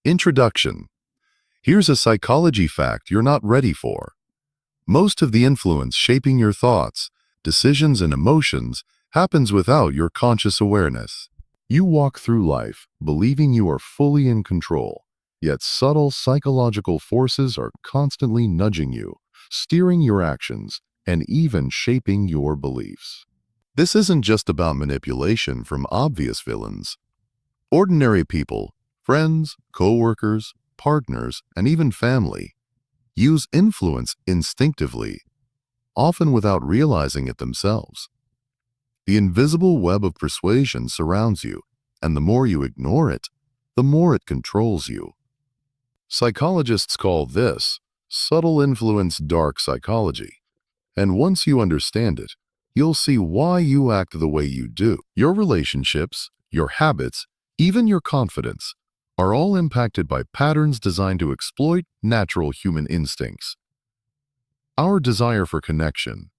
Introduction. Here's a psychology fact you're not ready for. Most of the influence shaping your thoughts, decisions, and emotions happens without your conscious awareness. You walk through life believing you are fully in control, yet subtle psychological forces are constantly nudging you, steering your actions, and even shaping your beliefs. This isn't just about manipulation from obvious villains. Ordinary people, friends, coworkers, partners, and even family, use influence instinctively, often without realizing it themselves. The invisible web of persuasion surrounds you, and the more you ignore it, the more it controls you. Psychologists call this subtle influence dark psychology, and once you understand it, you'll see why you act the way you do. Your relationships, your habits, even your confidence are all impacted by patterns designed to exploit natural human instincts. Our desire for connection,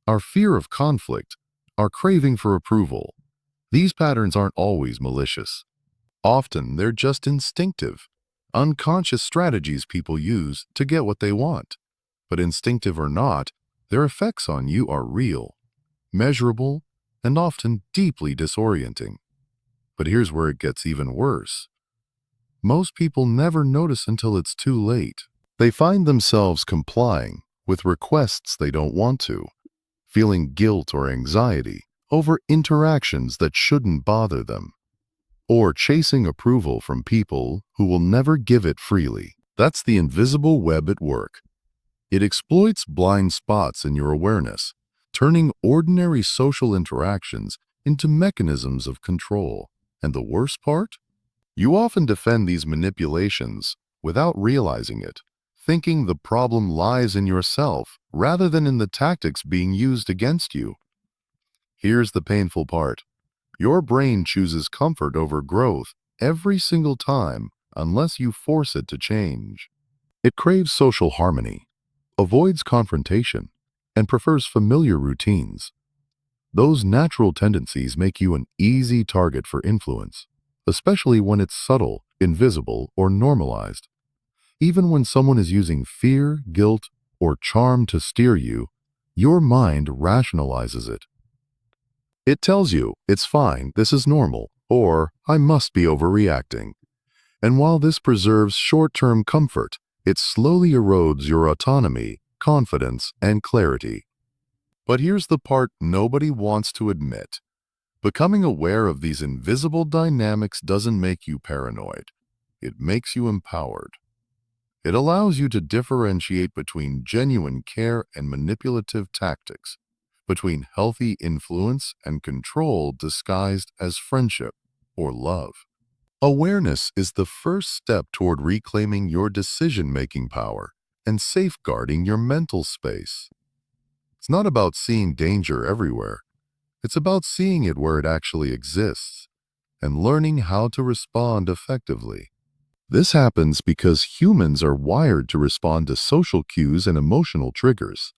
our fear of conflict, our craving for approval. These patterns aren't always malicious. Often they're just instinctive, unconscious strategies people use to get what they want. But instinctive or not, their effects on you are real, measurable, and often deeply disorienting. But here's where it gets even worse. Most people never notice until it's too late. They find themselves complying with requests they don't want to, feeling guilt or anxiety over interactions that shouldn't bother them, or chasing approval from people who will never give it freely. That's the invisible web at work. It exploits blind spots in your awareness, turning ordinary social interactions into mechanisms of control. And the worst part? You often defend these manipulations without realizing it, thinking the problem lies in yourself rather than in the tactics being used against you. Here's the painful part. Your brain chooses comfort over growth every single time unless you force it to change. It craves social harmony, avoids confrontation, and prefers familiar routines. Those natural tendencies make you an easy target for influence, especially when it's subtle, invisible, or normalized. Even when someone is using fear, guilt, or charm to steer you, your mind rationalizes it. It tells you, it's fine, this is normal, or I must be overreacting. And while this preserves short-term comfort, it slowly erodes your autonomy, confidence, and clarity. But here's the part nobody wants to admit. Becoming aware of these invisible dynamics doesn't make you paranoid. It makes you empowered. It allows you to differentiate between genuine care and manipulative tactics, between healthy influence and control disguised as friendship or love. Awareness is the first step toward reclaiming your decision-making power and safeguarding your mental space. It's not about seeing danger everywhere. It's about seeing it where it actually exists and learning how to respond effectively. This happens because humans are wired to respond to social cues and emotional triggers.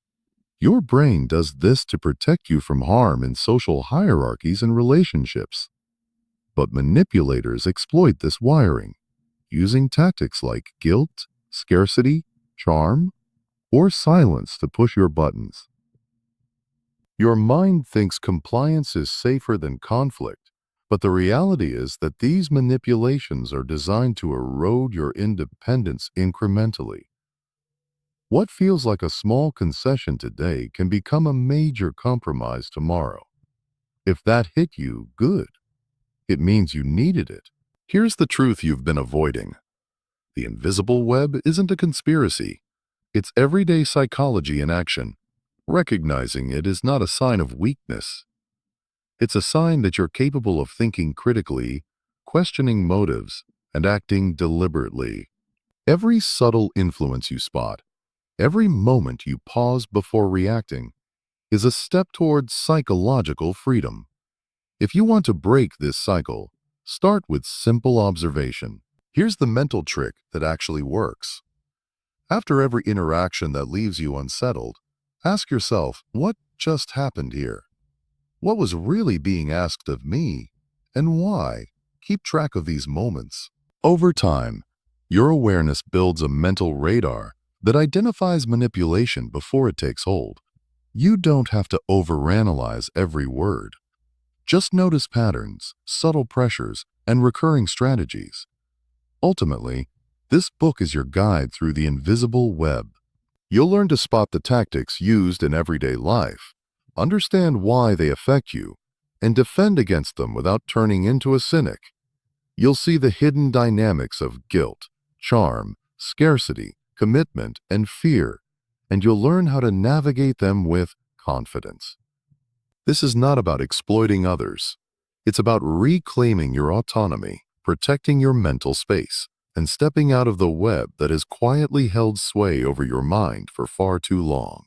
Your brain does this to protect you from harm in social hierarchies and relationships. But manipulators exploit this wiring, using tactics like guilt, scarcity, charm, or silence to push your buttons. Your mind thinks compliance is safer than conflict, but the reality is that these manipulations are designed to erode your independence incrementally. What feels like a small concession today can become a major compromise tomorrow. If that hit you, good. It means you needed it. Here's the truth you've been avoiding. The invisible web isn't a conspiracy. It's everyday psychology in action. Recognizing it is not a sign of weakness. It's a sign that you're capable of thinking critically, questioning motives, and acting deliberately. Every subtle influence you spot, every moment you pause before reacting, is a step toward psychological freedom. If you want to break this cycle, start with simple observation. Here's the mental trick that actually works. After every interaction that leaves you unsettled, ask yourself, what just happened here? What was really being asked of me? And why? Keep track of these moments. Over time, your awareness builds a mental radar that identifies manipulation before it takes hold. You don't have to overanalyze every word. Just notice patterns, subtle pressures, and recurring strategies. Ultimately, this book is your guide through the invisible web. You'll learn to spot the tactics used in everyday life, understand why they affect you, and defend against them without turning into a cynic. You'll see the hidden dynamics of guilt, charm, scarcity, commitment, and fear, and you'll learn how to navigate them with confidence. This is not about exploiting others. It's about reclaiming your autonomy, protecting your mental space, and stepping out of the web that has quietly held sway over your mind for far too long.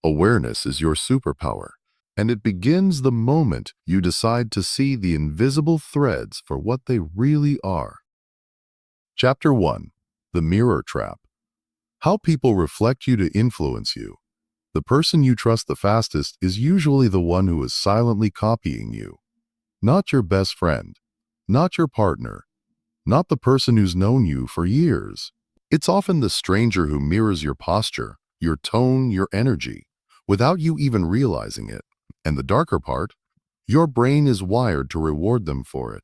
Awareness is your superpower, and it begins the moment you decide to see the invisible threads for what they really are. Chapter 1. The Mirror Trap. How people reflect you to influence you. The person you trust the fastest is usually the one who is silently copying you. Not your best friend, not your partner, not the person who's known you for years. It's often the stranger who mirrors your posture, your tone, your energy, without you even realizing it. And the darker part, your brain is wired to reward them for it.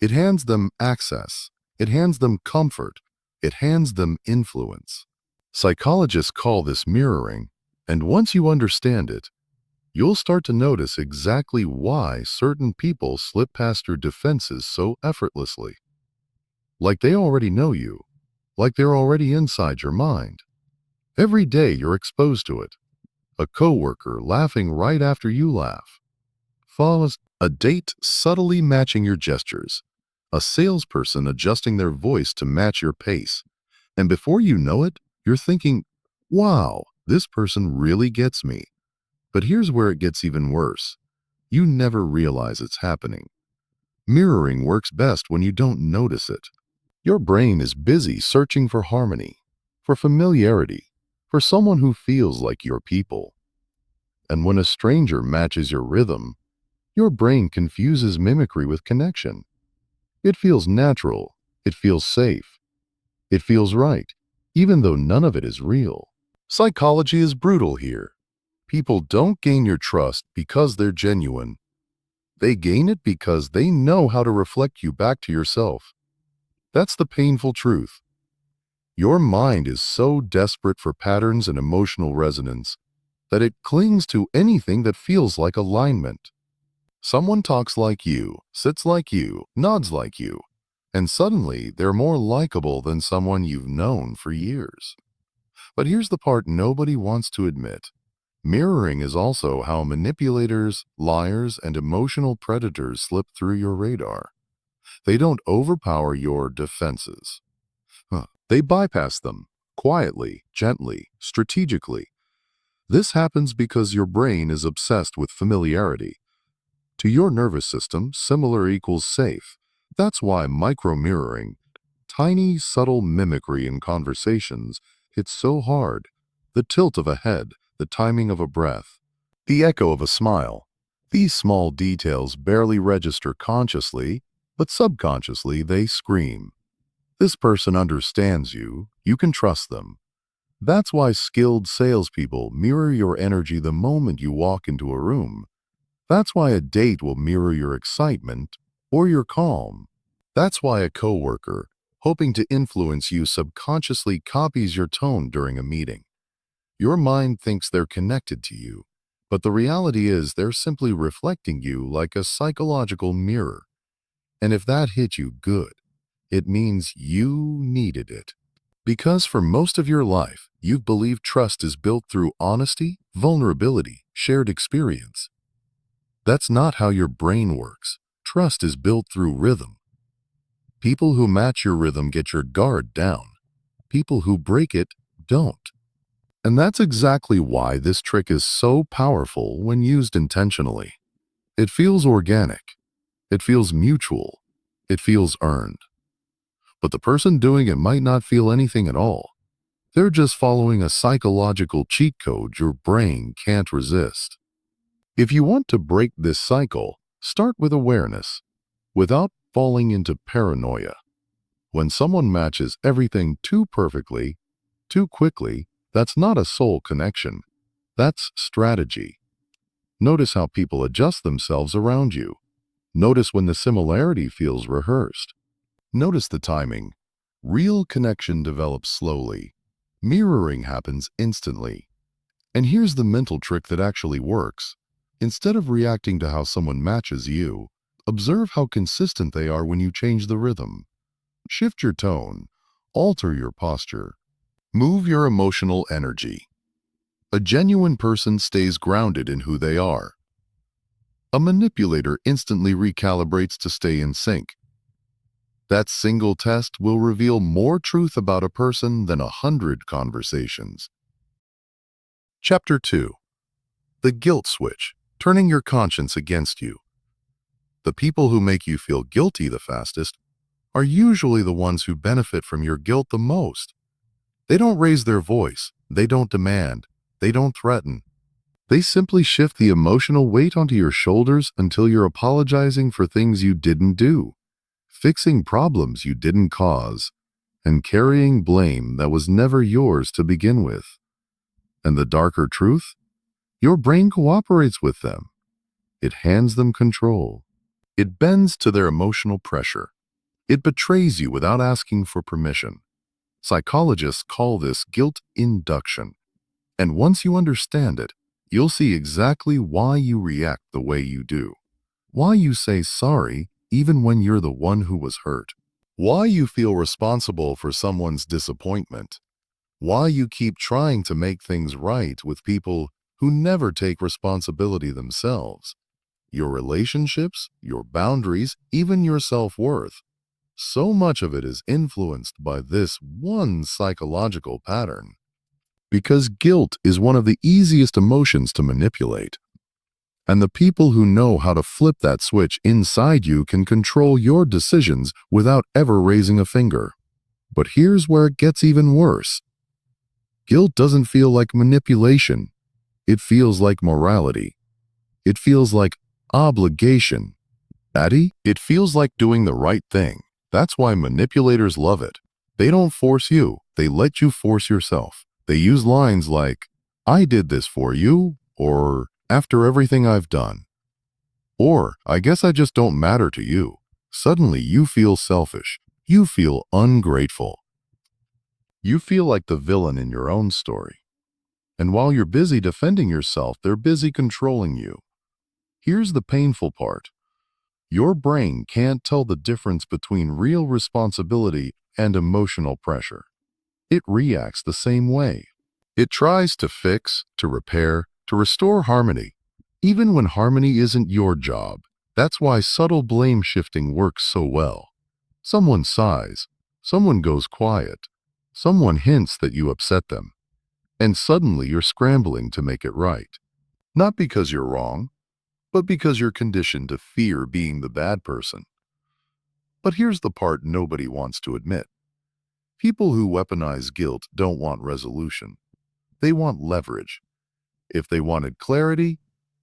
It hands them access, it hands them comfort, it hands them influence. Psychologists call this mirroring, and once you understand it, you'll start to notice exactly why certain people slip past your defenses so effortlessly. Like they already know you, like they're already inside your mind. Every day you're exposed to it. A coworker laughing right after you laugh. Follows a date subtly matching your gestures. A salesperson adjusting their voice to match your pace. And before you know it, you're thinking, wow, this person really gets me. But here's where it gets even worse. You never realize it's happening. Mirroring works best when you don't notice it. Your brain is busy searching for harmony, for familiarity, for someone who feels like your people. And when a stranger matches your rhythm, your brain confuses mimicry with connection. It feels natural, it feels safe, it feels right, even though none of it is real. Psychology is brutal here. People don't gain your trust because they're genuine. They gain it because they know how to reflect you back to yourself. That's the painful truth. Your mind is so desperate for patterns and emotional resonance that it clings to anything that feels like alignment. Someone talks like you, sits like you, nods like you, and suddenly they're more likable than someone you've known for years. But here's the part nobody wants to admit. Mirroring is also how manipulators, liars, and emotional predators slip through your radar. They don't overpower your defenses. They bypass them, quietly, gently, strategically. This happens because your brain is obsessed with familiarity. To your nervous system, similar equals safe. That's why micro-mirroring, tiny, subtle mimicry in conversations, hits so hard. The tilt of a head, the timing of a breath, the echo of a smile. These small details barely register consciously, but subconsciously they scream. This person understands you, you can trust them. That's why skilled salespeople mirror your energy the moment you walk into a room. That's why a date will mirror your excitement or your calm. That's why a coworker, hoping to influence you, subconsciously copies your tone during a meeting. Your mind thinks they're connected to you, but the reality is they're simply reflecting you like a psychological mirror. And if that hit you good, it means you needed it. Because for most of your life, you've believed trust is built through honesty, vulnerability, shared experience. That's not how your brain works. Trust is built through rhythm. People who match your rhythm get your guard down. People who break it don't. And that's exactly why this trick is so powerful when used intentionally. It feels organic. It feels mutual. It feels earned. But the person doing it might not feel anything at all. They're just following a psychological cheat code your brain can't resist. If you want to break this cycle, start with awareness, without falling into paranoia. When someone matches everything too perfectly, too quickly, that's not a soul connection. That's strategy. Notice how people adjust themselves around you. Notice when the similarity feels rehearsed. Notice the timing. Real connection develops slowly. Mirroring happens instantly. And here's the mental trick that actually works. Instead of reacting to how someone matches you, observe how consistent they are when you change the rhythm. Shift your tone. Alter your posture. Move your emotional energy. A genuine person stays grounded in who they are. A manipulator instantly recalibrates to stay in sync. That single test will reveal more truth about a person than 100 conversations. Chapter 2. The Guilt Switch, Turning Your Conscience Against You. The people who make you feel guilty the fastest are usually the ones who benefit from your guilt the most. They don't raise their voice, they don't demand, they don't threaten. They simply shift the emotional weight onto your shoulders until you're apologizing for things you didn't do, fixing problems you didn't cause, and carrying blame that was never yours to begin with. And the darker truth? Your brain cooperates with them. It hands them control. It bends to their emotional pressure. It betrays you without asking for permission. Psychologists call this guilt induction. And once you understand it, you'll see exactly why you react the way you do. Why you say sorry even when you're the one who was hurt. Why you feel responsible for someone's disappointment. Why you keep trying to make things right with people who never take responsibility themselves. Your relationships, your boundaries, even your self-worth. So much of it is influenced by this one psychological pattern. Because guilt is one of the easiest emotions to manipulate. And the people who know how to flip that switch inside you can control your decisions without ever raising a finger. But here's where it gets even worse. Guilt doesn't feel like manipulation. It feels like morality. It feels like obligation. It feels like doing the right thing. That's why manipulators love it. They don't force you. They let you force yourself. They use lines like, "I did this for you," or "after everything I've done," or "I guess I just don't matter to you." Suddenly you feel selfish. You feel ungrateful. You feel like the villain in your own story. And while you're busy defending yourself, they're busy controlling you. Here's the painful part. Your brain can't tell the difference between real responsibility and emotional pressure. It reacts the same way. It tries to fix, to repair, to restore harmony, even when harmony isn't your job. That's why subtle blame shifting works so well. Someone sighs, someone goes quiet, someone hints that you upset them, and suddenly you're scrambling to make it right. Not because you're wrong, but because you're conditioned to fear being the bad person. But here's the part nobody wants to admit. People who weaponize guilt don't want resolution. They want leverage. If they wanted clarity,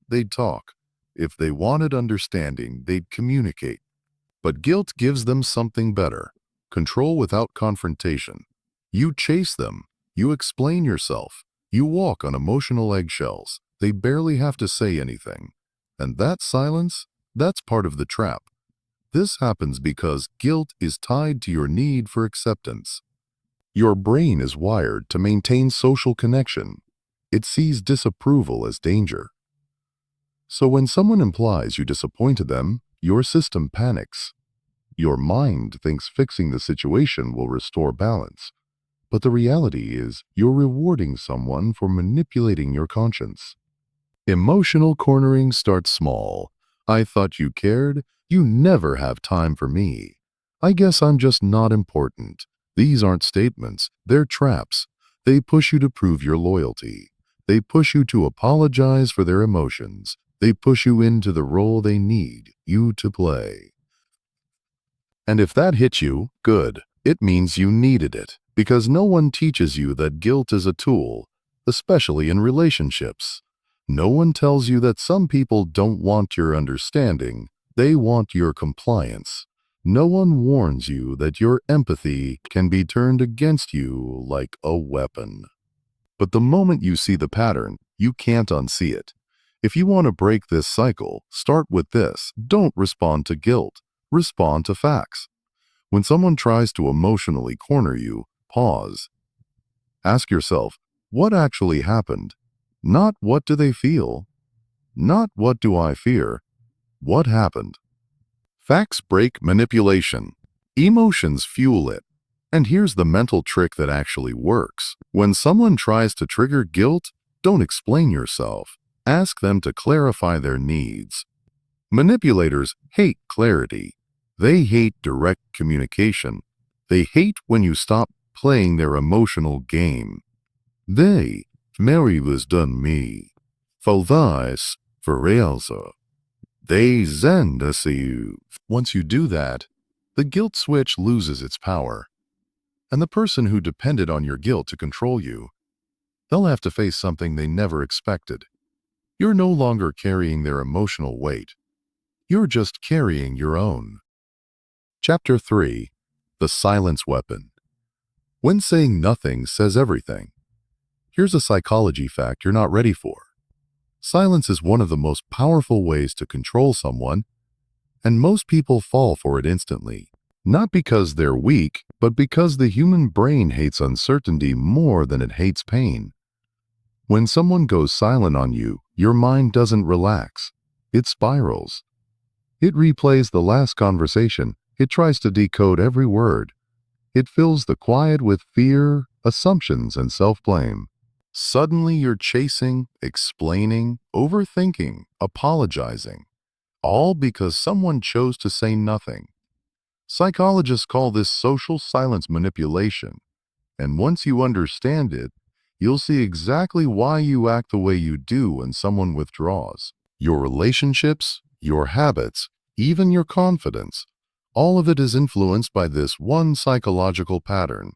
they'd talk. If they wanted understanding, they'd communicate. But guilt gives them something better: control without confrontation. You chase them. You explain yourself. You walk on emotional eggshells. They barely have to say anything. And that silence, that's part of the trap. This happens because guilt is tied to your need for acceptance. Your brain is wired to maintain social connection. It sees disapproval as danger. So when someone implies you disappointed them, your system panics. Your mind thinks fixing the situation will restore balance. But the reality is you're rewarding someone for manipulating your conscience. Emotional cornering starts small. "I thought you cared. You never have time for me. I guess I'm just not important." These aren't statements. They're traps. They push you to prove your loyalty. They push you to apologize for their emotions. They push you into the role they need you to play. And if that hits you, good. It means you needed it, because no one teaches you that guilt is a tool, especially in relationships. No one tells you that some people don't want your understanding, they want your compliance. No one warns you that your empathy can be turned against you like a weapon. But the moment you see the pattern, you can't unsee it. If you want to break this cycle, start with this. Don't respond to guilt. Respond to facts. When someone tries to emotionally corner you, pause. Ask yourself, what actually happened? Not what do they feel? Not what do I fear? What happened? Facts break manipulation. Emotions fuel it. And here's the mental trick that actually works. When someone tries to trigger guilt, don't explain yourself. Ask them to clarify their needs. Manipulators hate clarity. They hate direct communication. They hate when you stop playing their emotional game. They, Mary was done me. Falvais, verelza. They send us you. Once you do that, the guilt switch loses its power. And the person who depended on your guilt to control you, they'll have to face something they never expected. You're no longer carrying their emotional weight. You're just carrying your own. Chapter 3. The Silence Weapon. When saying nothing says everything. Here's a psychology fact you're not ready for. Silence is one of the most powerful ways to control someone, and most people fall for it instantly. Not because they're weak, but because the human brain hates uncertainty more than it hates pain. When someone goes silent on you, your mind doesn't relax. It spirals. It replays the last conversation. It tries to decode every word. It fills the quiet with fear, assumptions, and self-blame. Suddenly you're chasing, explaining, overthinking, apologizing, all because someone chose to say nothing. Psychologists call this social silence manipulation, and once you understand it, you'll see exactly why you act the way you do when someone withdraws. Your relationships, your habits, even your confidence, all of it is influenced by this one psychological pattern.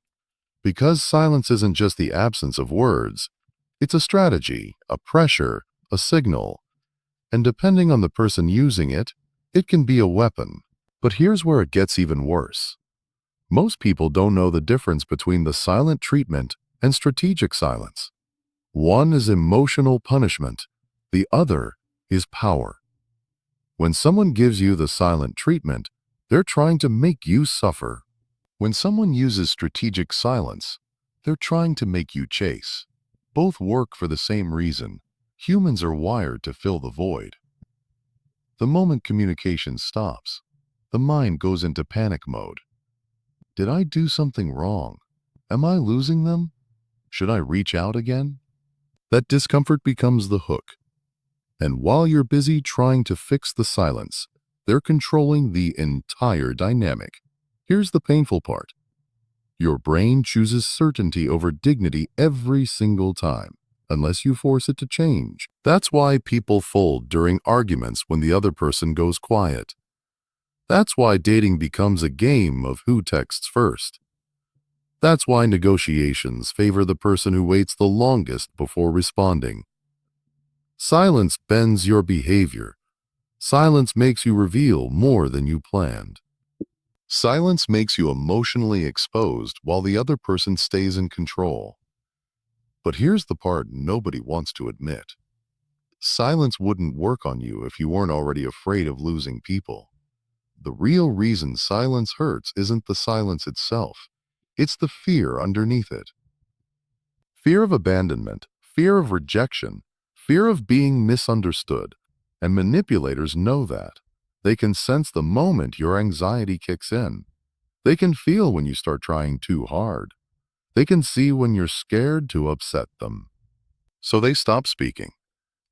Because silence isn't just the absence of words, it's a strategy, a pressure, a signal, and depending on the person using it, it can be a weapon. But here's where it gets even worse. Most people don't know the difference between the silent treatment and strategic silence. One is emotional punishment, the other is power. When someone gives you the silent treatment, they're trying to make you suffer. When someone uses strategic silence, they're trying to make you chase. Both work for the same reason. Humans are wired to fill the void. The moment communication stops, the mind goes into panic mode. Did I do something wrong? Am I losing them? Should I reach out again? That discomfort becomes the hook. And while you're busy trying to fix the silence, they're controlling the entire dynamic. Here's the painful part. Your brain chooses certainty over dignity every single time, unless you force it to change. That's why people fold during arguments when the other person goes quiet. That's why dating becomes a game of who texts first. That's why negotiations favor the person who waits the longest before responding. Silence bends your behavior. Silence makes you reveal more than you planned. Silence makes you emotionally exposed while the other person stays in control. But here's the part nobody wants to admit. Silence wouldn't work on you if you weren't already afraid of losing people. The real reason silence hurts isn't the silence itself. It's the fear underneath it. Fear of abandonment, fear of rejection, fear of being misunderstood. And manipulators know that. They can sense the moment your anxiety kicks in. They can feel when you start trying too hard. They can see when you're scared to upset them. So they stop speaking.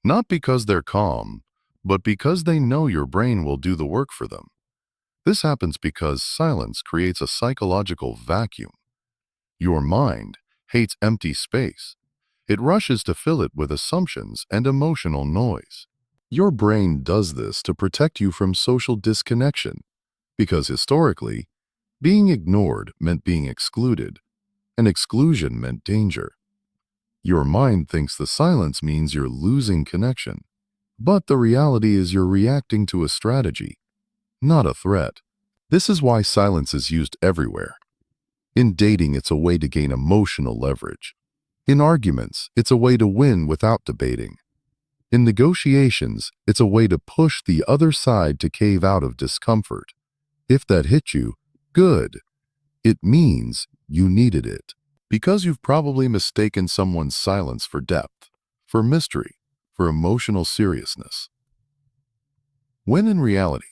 Not because they're calm, but because they know your brain will do the work for them. This happens because silence creates a psychological vacuum. Your mind hates empty space. It rushes to fill it with assumptions and emotional noise. Your brain does this to protect you from social disconnection, because historically, being ignored meant being excluded, and exclusion meant danger. Your mind thinks the silence means you're losing connection, but the reality is you're reacting to a strategy, not a threat. This is why silence is used everywhere. In dating, it's a way to gain emotional leverage. In arguments, it's a way to win without debating. In negotiations, it's a way to push the other side to cave out of discomfort. If that hit you, good. It means you needed it. Because you've probably mistaken someone's silence for depth, for mystery, for emotional seriousness. When in reality,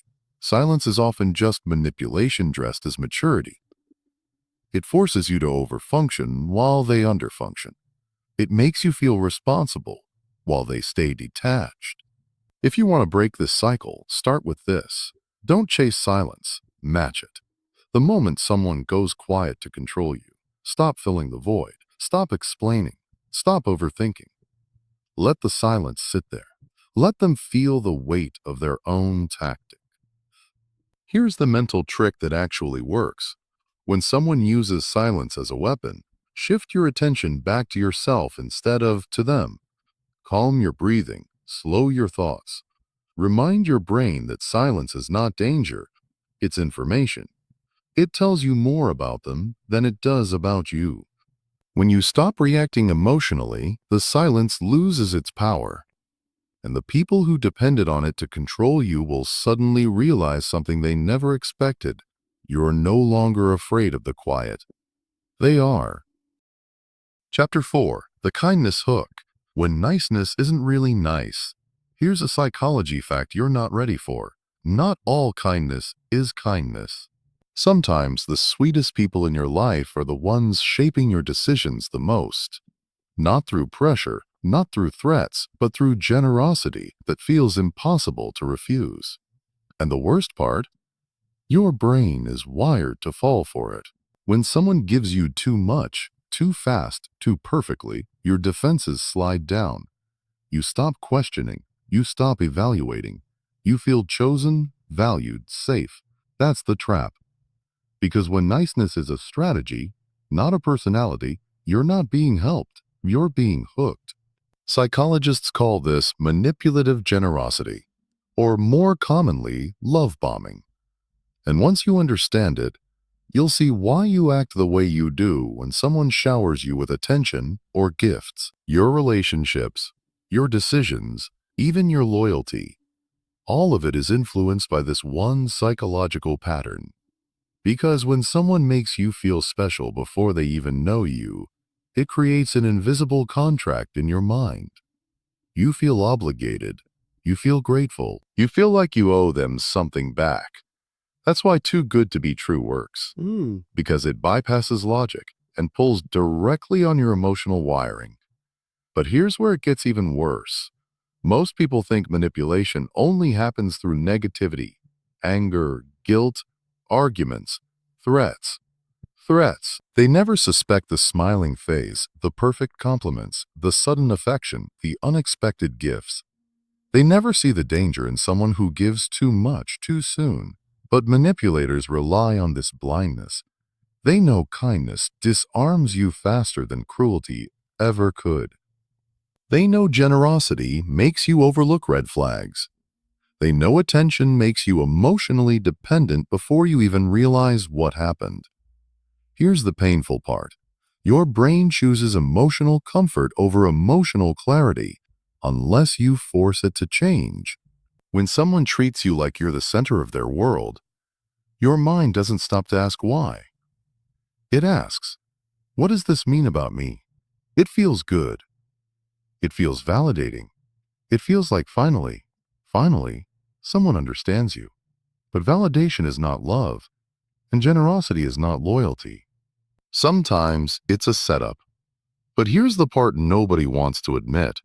silence is often just manipulation dressed as maturity. It forces you to overfunction while they underfunction. It makes you feel responsible while they stay detached. If you want to break this cycle, start with this. Don't chase silence, match it. The moment someone goes quiet to control you, stop filling the void, stop explaining, stop overthinking. Let the silence sit there. Let them feel the weight of their own tactic. Here's the mental trick that actually works. When someone uses silence as a weapon, shift your attention back to yourself instead of to them. Calm your breathing, slow your thoughts. Remind your brain that silence is not danger, it's information. It tells you more about them than it does about you. When you stop reacting emotionally, the silence loses its power. And the people who depended on it to control you will suddenly realize something they never expected. You're no longer afraid of the quiet. They are. Chapter 4. The Kindness Hook. When niceness isn't really nice. Here's a psychology fact you're not ready for. Not all kindness is kindness. Sometimes the sweetest people in your life are the ones shaping your decisions the most. Not through pressure, not through threats, but through generosity that feels impossible to refuse. And the worst part? Your brain is wired to fall for it. When someone gives you too much, too fast, too perfectly, your defenses slide down. You stop questioning. You stop evaluating. You feel chosen, valued, safe. That's the trap. Because when niceness is a strategy, not a personality, you're not being helped. You're being hooked. Psychologists call this manipulative generosity, or more commonly, love bombing. And once you understand it, you'll see why you act the way you do when someone showers you with attention or gifts. Your relationships, your decisions, even your loyalty, all of it is influenced by this one psychological pattern. Because when someone makes you feel special before they even know you, it creates an invisible contract in your mind. You feel obligated. You feel grateful. You feel like you owe them something back. That's why too good to be true works. Because it bypasses logic and pulls directly on your emotional wiring. But here's where it gets even worse. Most people think manipulation only happens through negativity, anger, guilt, arguments, threats. They never suspect the smiling face, the perfect compliments, the sudden affection, the unexpected gifts. They never see the danger in someone who gives too much too soon. But manipulators rely on this blindness. They know kindness disarms you faster than cruelty ever could. They know generosity makes you overlook red flags. They know attention makes you emotionally dependent before you even realize what happened. Here's the painful part. Your brain chooses emotional comfort over emotional clarity unless you force it to change. When someone treats you like you're the center of their world, your mind doesn't stop to ask why. It asks, what does this mean about me? It feels good. It feels validating. It feels like finally, someone understands you. But validation is not love, and generosity is not loyalty. Sometimes it's a setup. But here's the part nobody wants to admit.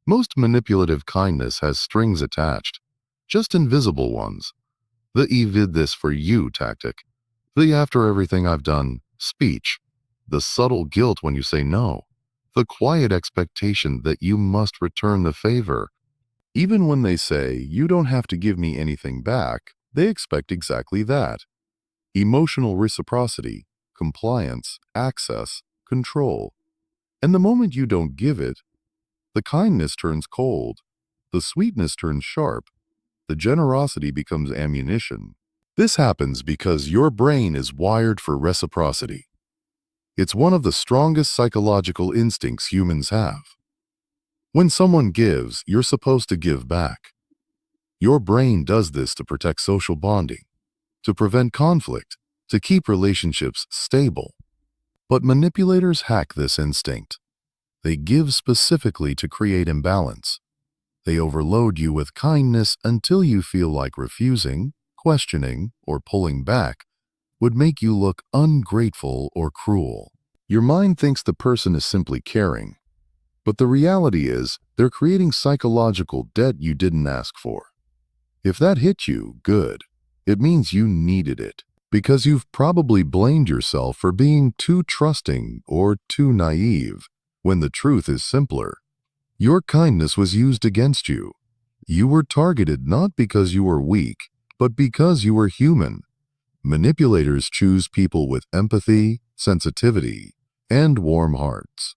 Most manipulative kindness has strings attached, just invisible ones. The "E did this for you" tactic, the "after everything I've done" speech, the subtle guilt when you say no, the quiet expectation that you must return the favor. Even when they say, "You don't have to give me anything back," they expect exactly that. Emotional reciprocity, compliance, access, control. And the moment you don't give it, the kindness turns cold, the sweetness turns sharp, the generosity becomes ammunition. This happens because your brain is wired for reciprocity. It's one of the strongest psychological instincts humans have. When someone gives, you're supposed to give back. Your brain does this to protect social bonding, to prevent conflict, to keep relationships stable. But manipulators hack this instinct. They give specifically to create imbalance. They overload you with kindness until you feel like refusing, questioning, or pulling back would make you look ungrateful or cruel. Your mind thinks the person is simply caring, but the reality is they're creating psychological debt you didn't ask for. If that hit you, good. It means you needed it, because you've probably blamed yourself for being too trusting or too naive, when the truth is simpler. Your kindness was used against you. You were targeted not because you were weak, but because you were human. Manipulators choose people with empathy, sensitivity, and warm hearts.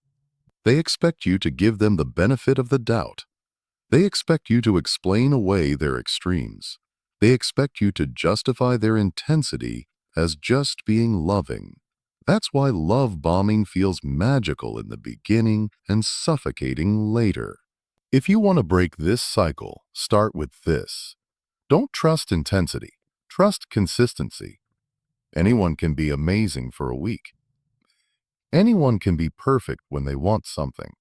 They expect you to give them the benefit of the doubt. They expect you to explain away their extremes. They expect you to justify their intensity as just being loving. That's why love bombing feels magical in the beginning and suffocating later. If you want to break this cycle, start with this. Don't trust intensity. Trust consistency. Anyone can be amazing for a week. Anyone can be perfect when they want something.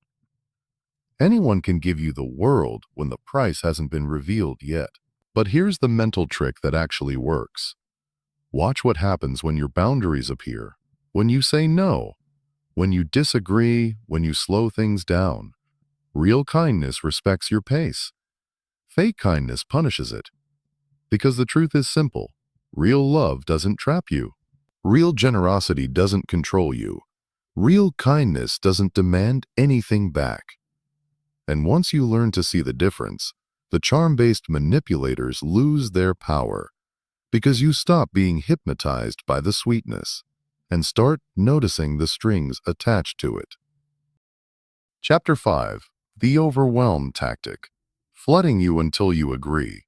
Anyone can give you the world when the price hasn't been revealed yet. But here's the mental trick that actually works. Watch what happens when your boundaries appear, when you say no, when you disagree, when you slow things down. Real kindness respects your pace. Fake kindness punishes it. Because the truth is simple. Real love doesn't trap you. Real generosity doesn't control you. Real kindness doesn't demand anything back. And once you learn to see the difference, the charm-based manipulators lose their power, because you stop being hypnotized by the sweetness and start noticing the strings attached to it. Chapter 5. The Overwhelm Tactic. Flooding you until you agree.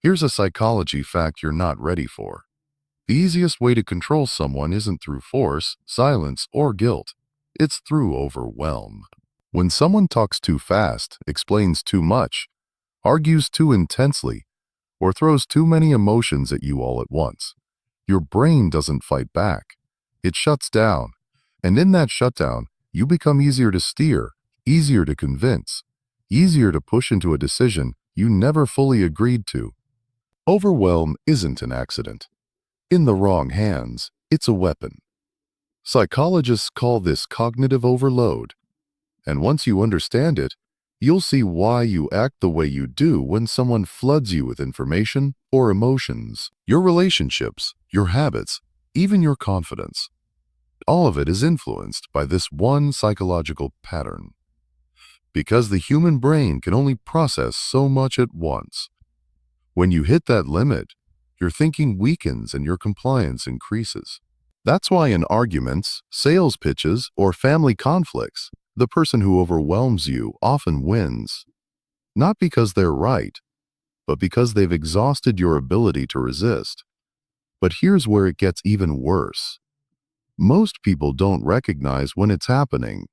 Here's a psychology fact you're not ready for. The easiest way to control someone isn't through force, silence, or guilt. It's through overwhelm. When someone talks too fast, explains too much, argues too intensely, or throws too many emotions at you all at once, your brain doesn't fight back. It shuts down. And in that shutdown, you become easier to steer, easier to convince, easier to push into a decision you never fully agreed to. Overwhelm isn't an accident. In the wrong hands, it's a weapon. Psychologists call this cognitive overload. And once you understand it, you'll see why you act the way you do when someone floods you with information or emotions. Your relationships, your habits, even your confidence. All of it is influenced by this one psychological pattern. Because the human brain can only process so much at once. When you hit that limit, your thinking weakens and your compliance increases. That's why in arguments, sales pitches, or family conflicts, the person who overwhelms you often wins. Not because they're right, but because they've exhausted your ability to resist. But here's where it gets even worse. Most people don't recognize when it's happening.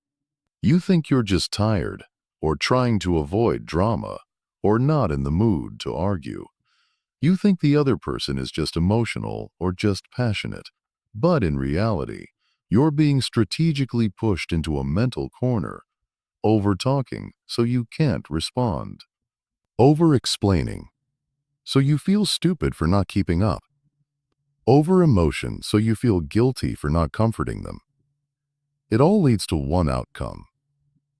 You think you're just tired, or trying to avoid drama, or not in the mood to argue. You think the other person is just emotional or just passionate. But in reality, you're being strategically pushed into a mental corner, over-talking so you can't respond, over-explaining so you feel stupid for not keeping up, over-emotion so you feel guilty for not comforting them. It all leads to one outcome.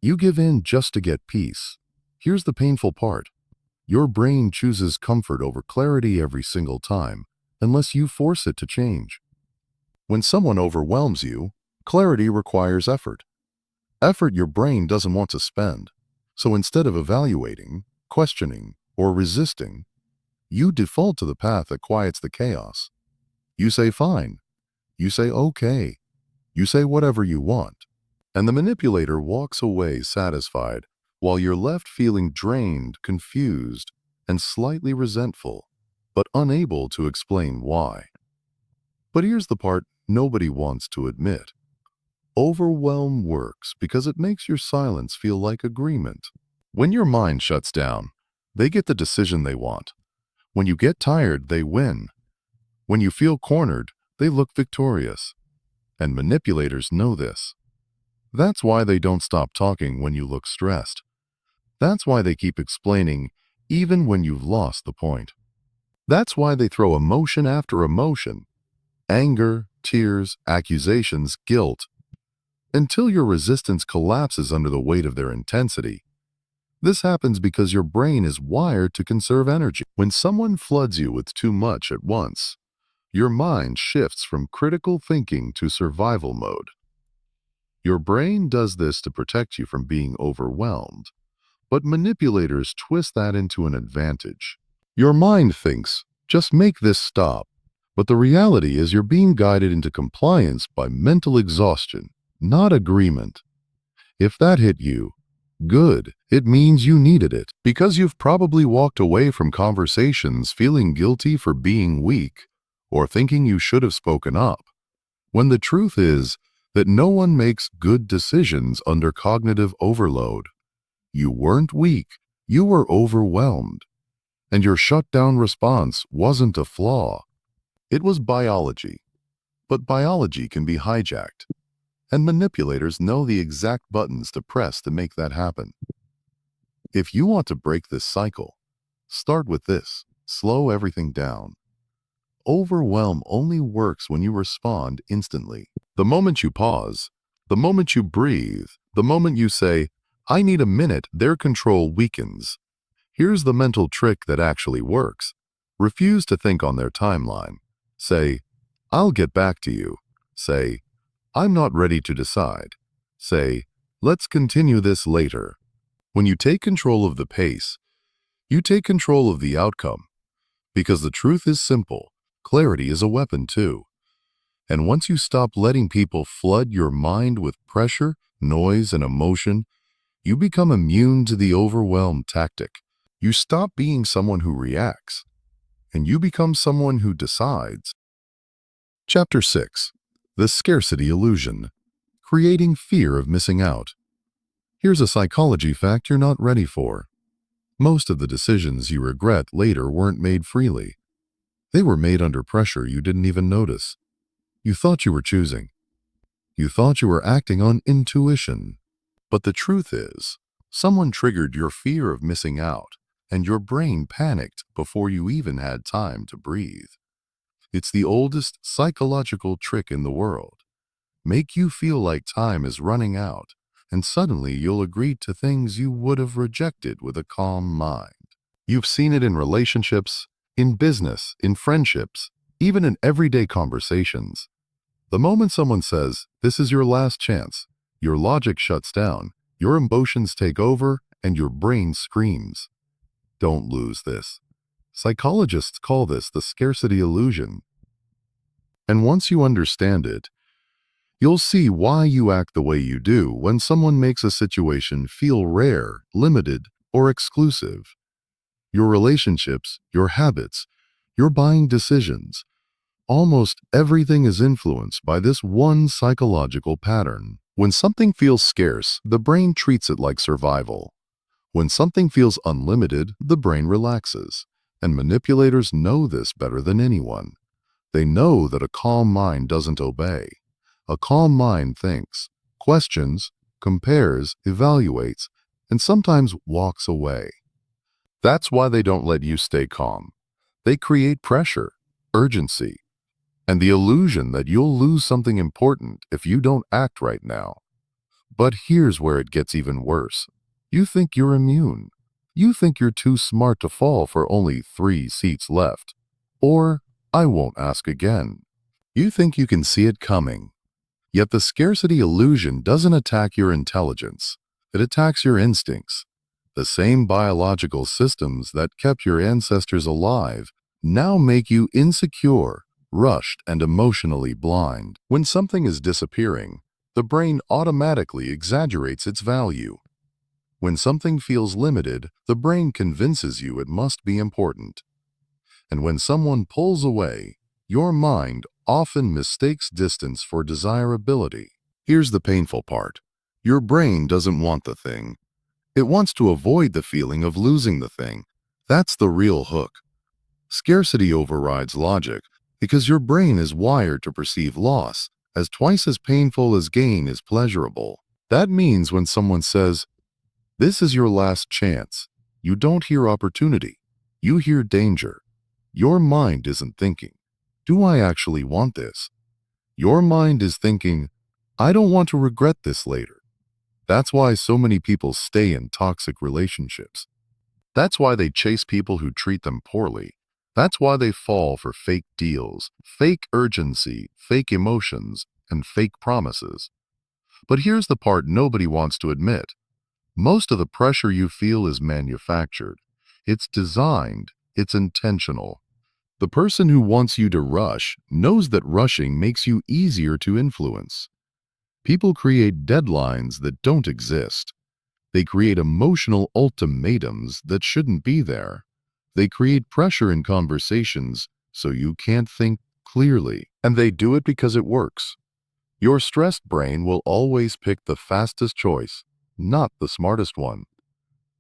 You give in just to get peace. Here's the painful part. Your brain chooses comfort over clarity every single time, unless you force it to change. When someone overwhelms you, clarity requires effort. Effort your brain doesn't want to spend. So instead of evaluating, questioning, or resisting, you default to the path that quiets the chaos. You say fine. You say okay. You say whatever you want. And the manipulator walks away satisfied, while you're left feeling drained, confused, and slightly resentful. but unable to explain why. But here's the part nobody wants to admit. Overwhelm works because it makes your silence feel like agreement. When your mind shuts down, they get the decision they want. When you get tired, they win. When you feel cornered, they look victorious. And manipulators know this. That's why they don't stop talking when you look stressed. That's why they keep explaining even when you've lost the point. That's why they throw emotion after emotion, anger, tears, accusations, guilt, until your resistance collapses under the weight of their intensity. This happens because your brain is wired to conserve energy. When someone floods you with too much at once, your mind shifts from critical thinking to survival mode. Your brain does this to protect you from being overwhelmed, but manipulators twist that into an advantage. Your mind thinks, just make this stop, but the reality is you're being guided into compliance by mental exhaustion, not agreement. If that hit you, good, it means you needed it, because you've probably walked away from conversations feeling guilty for being weak or thinking you should have spoken up, when the truth is that no one makes good decisions under cognitive overload. You weren't weak, you were overwhelmed, and your shutdown response wasn't a flaw. It was biology, but biology can be hijacked, and manipulators know the exact buttons to press to make that happen. If you want to break this cycle, start with this: slow everything down. Overwhelm only works when you respond instantly. The moment you pause, the moment you breathe, the moment you say, I need a minute, their control weakens. Here's the mental trick that actually works. Refuse to think on their timeline. Say, I'll get back to you. Say, I'm not ready to decide. Say, let's continue this later. When you take control of the pace, you take control of the outcome. Because the truth is simple, clarity is a weapon too. And once you stop letting people flood your mind with pressure, noise, and emotion, you become immune to the overwhelm tactic. You stop being someone who reacts, and you become someone who decides. Chapter 6. The Scarcity Illusion. Creating Fear of Missing Out. Here's a psychology fact you're not ready for. Most of the decisions you regret later weren't made freely. They were made under pressure you didn't even notice. You thought you were choosing. You thought you were acting on intuition. But the truth is, someone triggered your fear of missing out, and your brain panicked before you even had time to breathe. It's the oldest psychological trick in the world. Make you feel like time is running out, and suddenly you'll agree to things you would have rejected with a calm mind. You've seen it in relationships, in business, in friendships, even in everyday conversations. The moment someone says, this is your last chance, your logic shuts down, your emotions take over, and your brain screams. Don't lose this. Psychologists call this the scarcity illusion. And once you understand it, you'll see why you act the way you do when someone makes a situation feel rare, limited, or exclusive. Your relationships, your habits, your buying decisions, almost everything is influenced by this one psychological pattern. When something feels scarce, the brain treats it like survival. When something feels unlimited, the brain relaxes. And manipulators know this better than anyone. They know that a calm mind doesn't obey. A calm mind thinks, questions, compares, evaluates, and sometimes walks away. That's why they don't let you stay calm. They create pressure, urgency, and the illusion that you'll lose something important if you don't act right now. But here's where it gets even worse. You think you're immune. You think you're too smart to fall for only 3 seats left. Or, I won't ask again. You think you can see it coming. Yet the scarcity illusion doesn't attack your intelligence. It attacks your instincts. The same biological systems that kept your ancestors alive now make you insecure, rushed, and emotionally blind. When something is disappearing, the brain automatically exaggerates its value. When something feels limited, the brain convinces you it must be important. And when someone pulls away, your mind often mistakes distance for desirability. Here's the painful part. Your brain doesn't want the thing. It wants to avoid the feeling of losing the thing. That's the real hook. Scarcity overrides logic because your brain is wired to perceive loss as twice as painful as gain is pleasurable. That means when someone says, "This is your last chance," you don't hear opportunity. You hear danger. Your mind isn't thinking, "Do I actually want this?" Your mind is thinking, "I don't want to regret this later." That's why so many people stay in toxic relationships. That's why they chase people who treat them poorly. That's why they fall for fake deals, fake urgency, fake emotions, and fake promises. But here's the part nobody wants to admit. Most of the pressure you feel is manufactured. It's designed. It's intentional. The person who wants you to rush knows that rushing makes you easier to influence. People create deadlines that don't exist. They create emotional ultimatums that shouldn't be there. They create pressure in conversations so you can't think clearly. And they do it because it works. Your stressed brain will always pick the fastest choice, not the smartest one.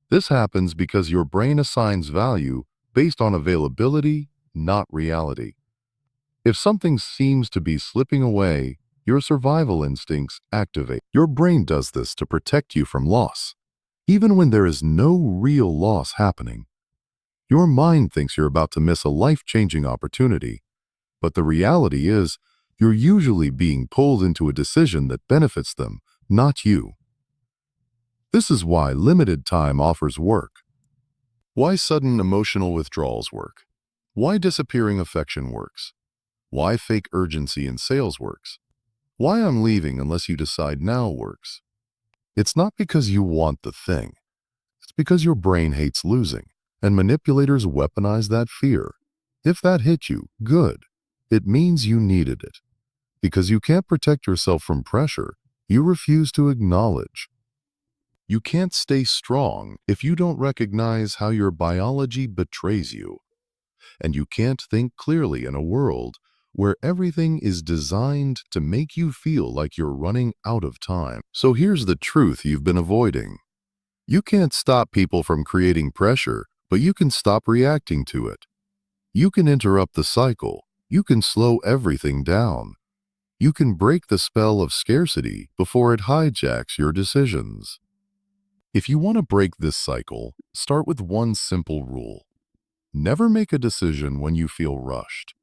This happens because your brain assigns value based on availability, not reality. If something seems to be slipping away, your survival instincts activate. Your brain does this to protect you from loss. Even when there is no real loss happening, your mind thinks you're about to miss a life-changing opportunity. But the reality is, you're usually being pulled into a decision that benefits them, not you. This is why limited time offers work. Why sudden emotional withdrawals work. Why disappearing affection works. Why fake urgency in sales works. Why I'm leaving unless you decide now works. It's not because you want the thing. It's because your brain hates losing, and manipulators weaponize that fear. If that hit you, good. It means you needed it. Because you can't protect yourself from pressure, you refuse to acknowledge. You can't stay strong if you don't recognize how your biology betrays you. And you can't think clearly in a world where everything is designed to make you feel like you're running out of time. So here's the truth you've been avoiding. You can't stop people from creating pressure, but you can stop reacting to it. You can interrupt the cycle. You can slow everything down. You can break the spell of scarcity before it hijacks your decisions. If you want to break this cycle, start with one simple rule. Never make a decision when you feel rushed.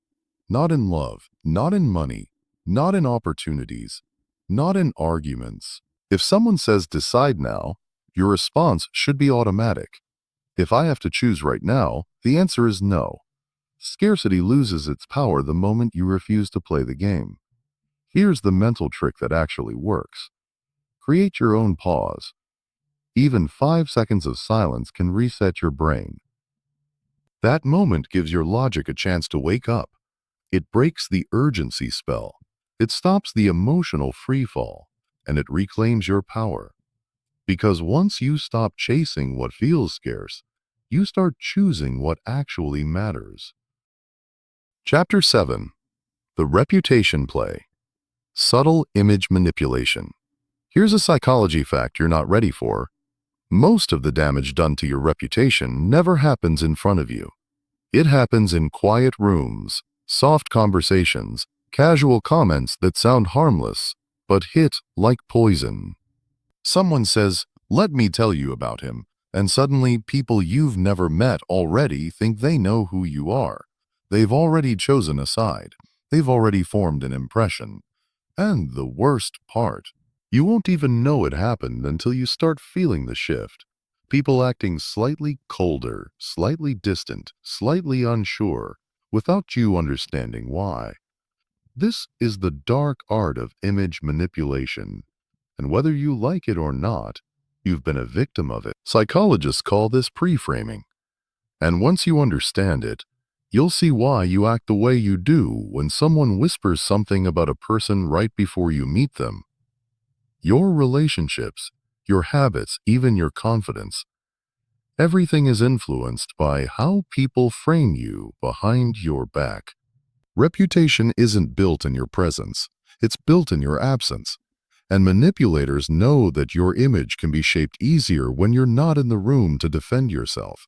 Not in love, not in money, not in opportunities, not in arguments. If someone says decide now, your response should be automatic. If I have to choose right now, the answer is no. Scarcity loses its power the moment you refuse to play the game. Here's the mental trick that actually works. Create your own pause. Even 5 seconds of silence can reset your brain. That moment gives your logic a chance to wake up. It breaks the urgency spell. It stops the emotional freefall, and it reclaims your power. Because once you stop chasing what feels scarce, you start choosing what actually matters. Chapter 7. The Reputation Play. Subtle Image Manipulation. Here's a psychology fact you're not ready for. Most of the damage done to your reputation never happens in front of you. It happens in quiet rooms, soft conversations, casual comments that sound harmless, but hit like poison. Someone says, "Let me tell you about him," and suddenly people you've never met already think they know who you are. They've already chosen a side. They've already formed an impression. And the worst part, you won't even know it happened until you start feeling the shift. People acting slightly colder, slightly distant, slightly unsure, without you understanding why. This is the dark art of image manipulation, and whether you like it or not, you've been a victim of it. Psychologists call this pre-framing, and once you understand it, you'll see why you act the way you do when someone whispers something about a person right before you meet them. Your relationships, your habits, even your confidence, Everything is influenced by how people frame you behind your back. Reputation isn't built in your presence, it's built in your absence. And manipulators know that your image can be shaped easier when you're not in the room to defend yourself.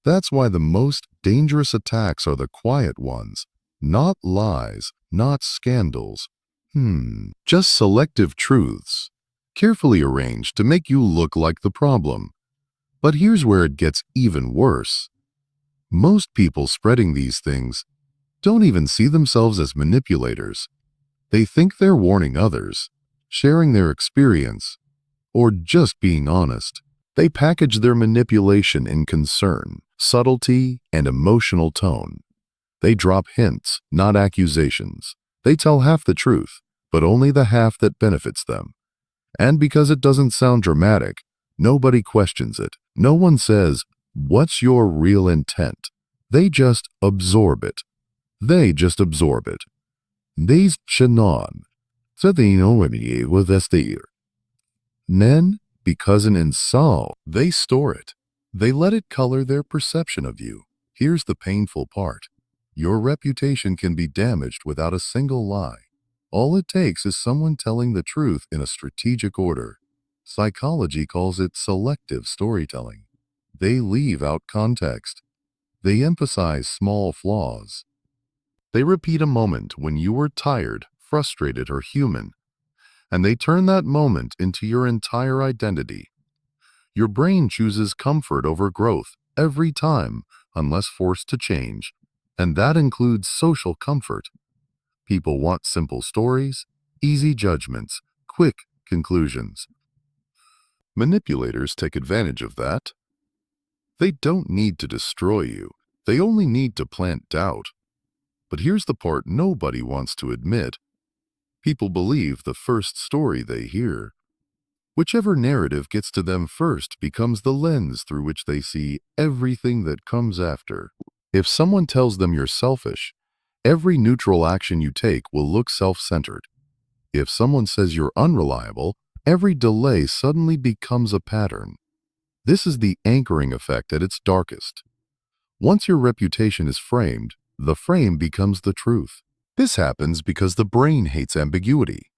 That's why the most dangerous attacks are the quiet ones. Not lies, not scandals. Just selective truths, carefully arranged to make you look like the problem. But here's where it gets even worse. Most people spreading these things don't even see themselves as manipulators. They think they're warning others, sharing their experience, or just being honest. They package their manipulation in concern, subtlety, and emotional tone. They drop hints, not accusations. They tell half the truth, but only the half that benefits them. And because it doesn't sound dramatic, nobody questions it. No one says, "What's your real intent?" They just absorb it. They just absorb it. These Shannon. Så det är with SDR. Then, because an insult, they store it. They let it color their perception of you. Here's the painful part. Your reputation can be damaged without a single lie. All it takes is someone telling the truth in a strategic order. Psychology calls it selective storytelling. They leave out context. They emphasize small flaws. They repeat a moment when you were tired, frustrated, or human, and they turn that moment into your entire identity. Your brain chooses comfort over growth every time, unless forced to change, and that includes social comfort. People want simple stories, easy judgments, quick conclusions. Manipulators take advantage of that. They don't need to destroy you. They only need to plant doubt. But here's the part nobody wants to admit. People believe the first story they hear. Whichever narrative gets to them first becomes the lens through which they see everything that comes after. If someone tells them you're selfish, every neutral action you take will look self-centered. If someone says you're unreliable, every delay suddenly becomes a pattern. This is the anchoring effect at its darkest. Once your reputation is framed, the frame becomes the truth. This happens because the brain hates ambiguity.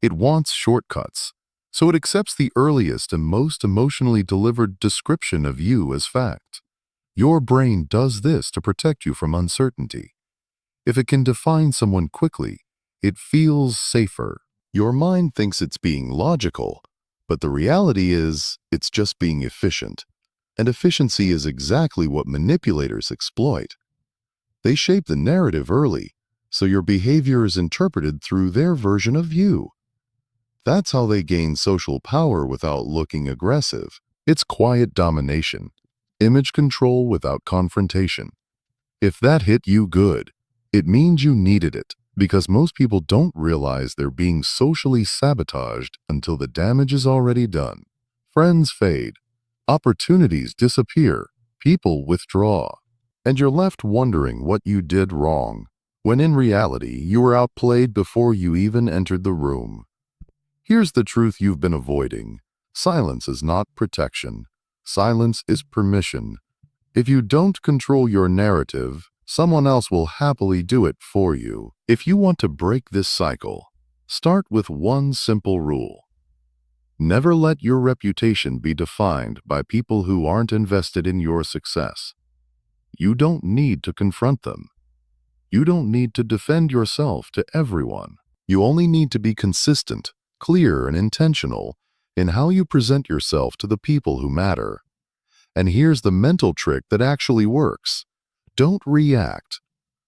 It wants shortcuts, so it accepts the earliest and most emotionally delivered description of you as fact. Your brain does this to protect you from uncertainty. If it can define someone quickly, it feels safer. Your mind thinks it's being logical, but the reality is it's just being efficient. And efficiency is exactly what manipulators exploit. They shape the narrative early, so your behavior is interpreted through their version of you. That's how they gain social power without looking aggressive. It's quiet domination, image control without confrontation. If that hit you good, it means you needed it, because most people don't realize they're being socially sabotaged until the damage is already done. Friends fade, opportunities disappear, people withdraw, and you're left wondering what you did wrong, when in reality you were outplayed before you even entered the room. Here's the truth you've been avoiding. Silence is not protection. Silence is permission. If you don't control your narrative, someone else will happily do it for you. If you want to break this cycle, start with one simple rule. Never let your reputation be defined by people who aren't invested in your success. You don't need to confront them. You don't need to defend yourself to everyone. You only need to be consistent, clear, and intentional in how you present yourself to the people who matter. And here's the mental trick that actually works. Don't react.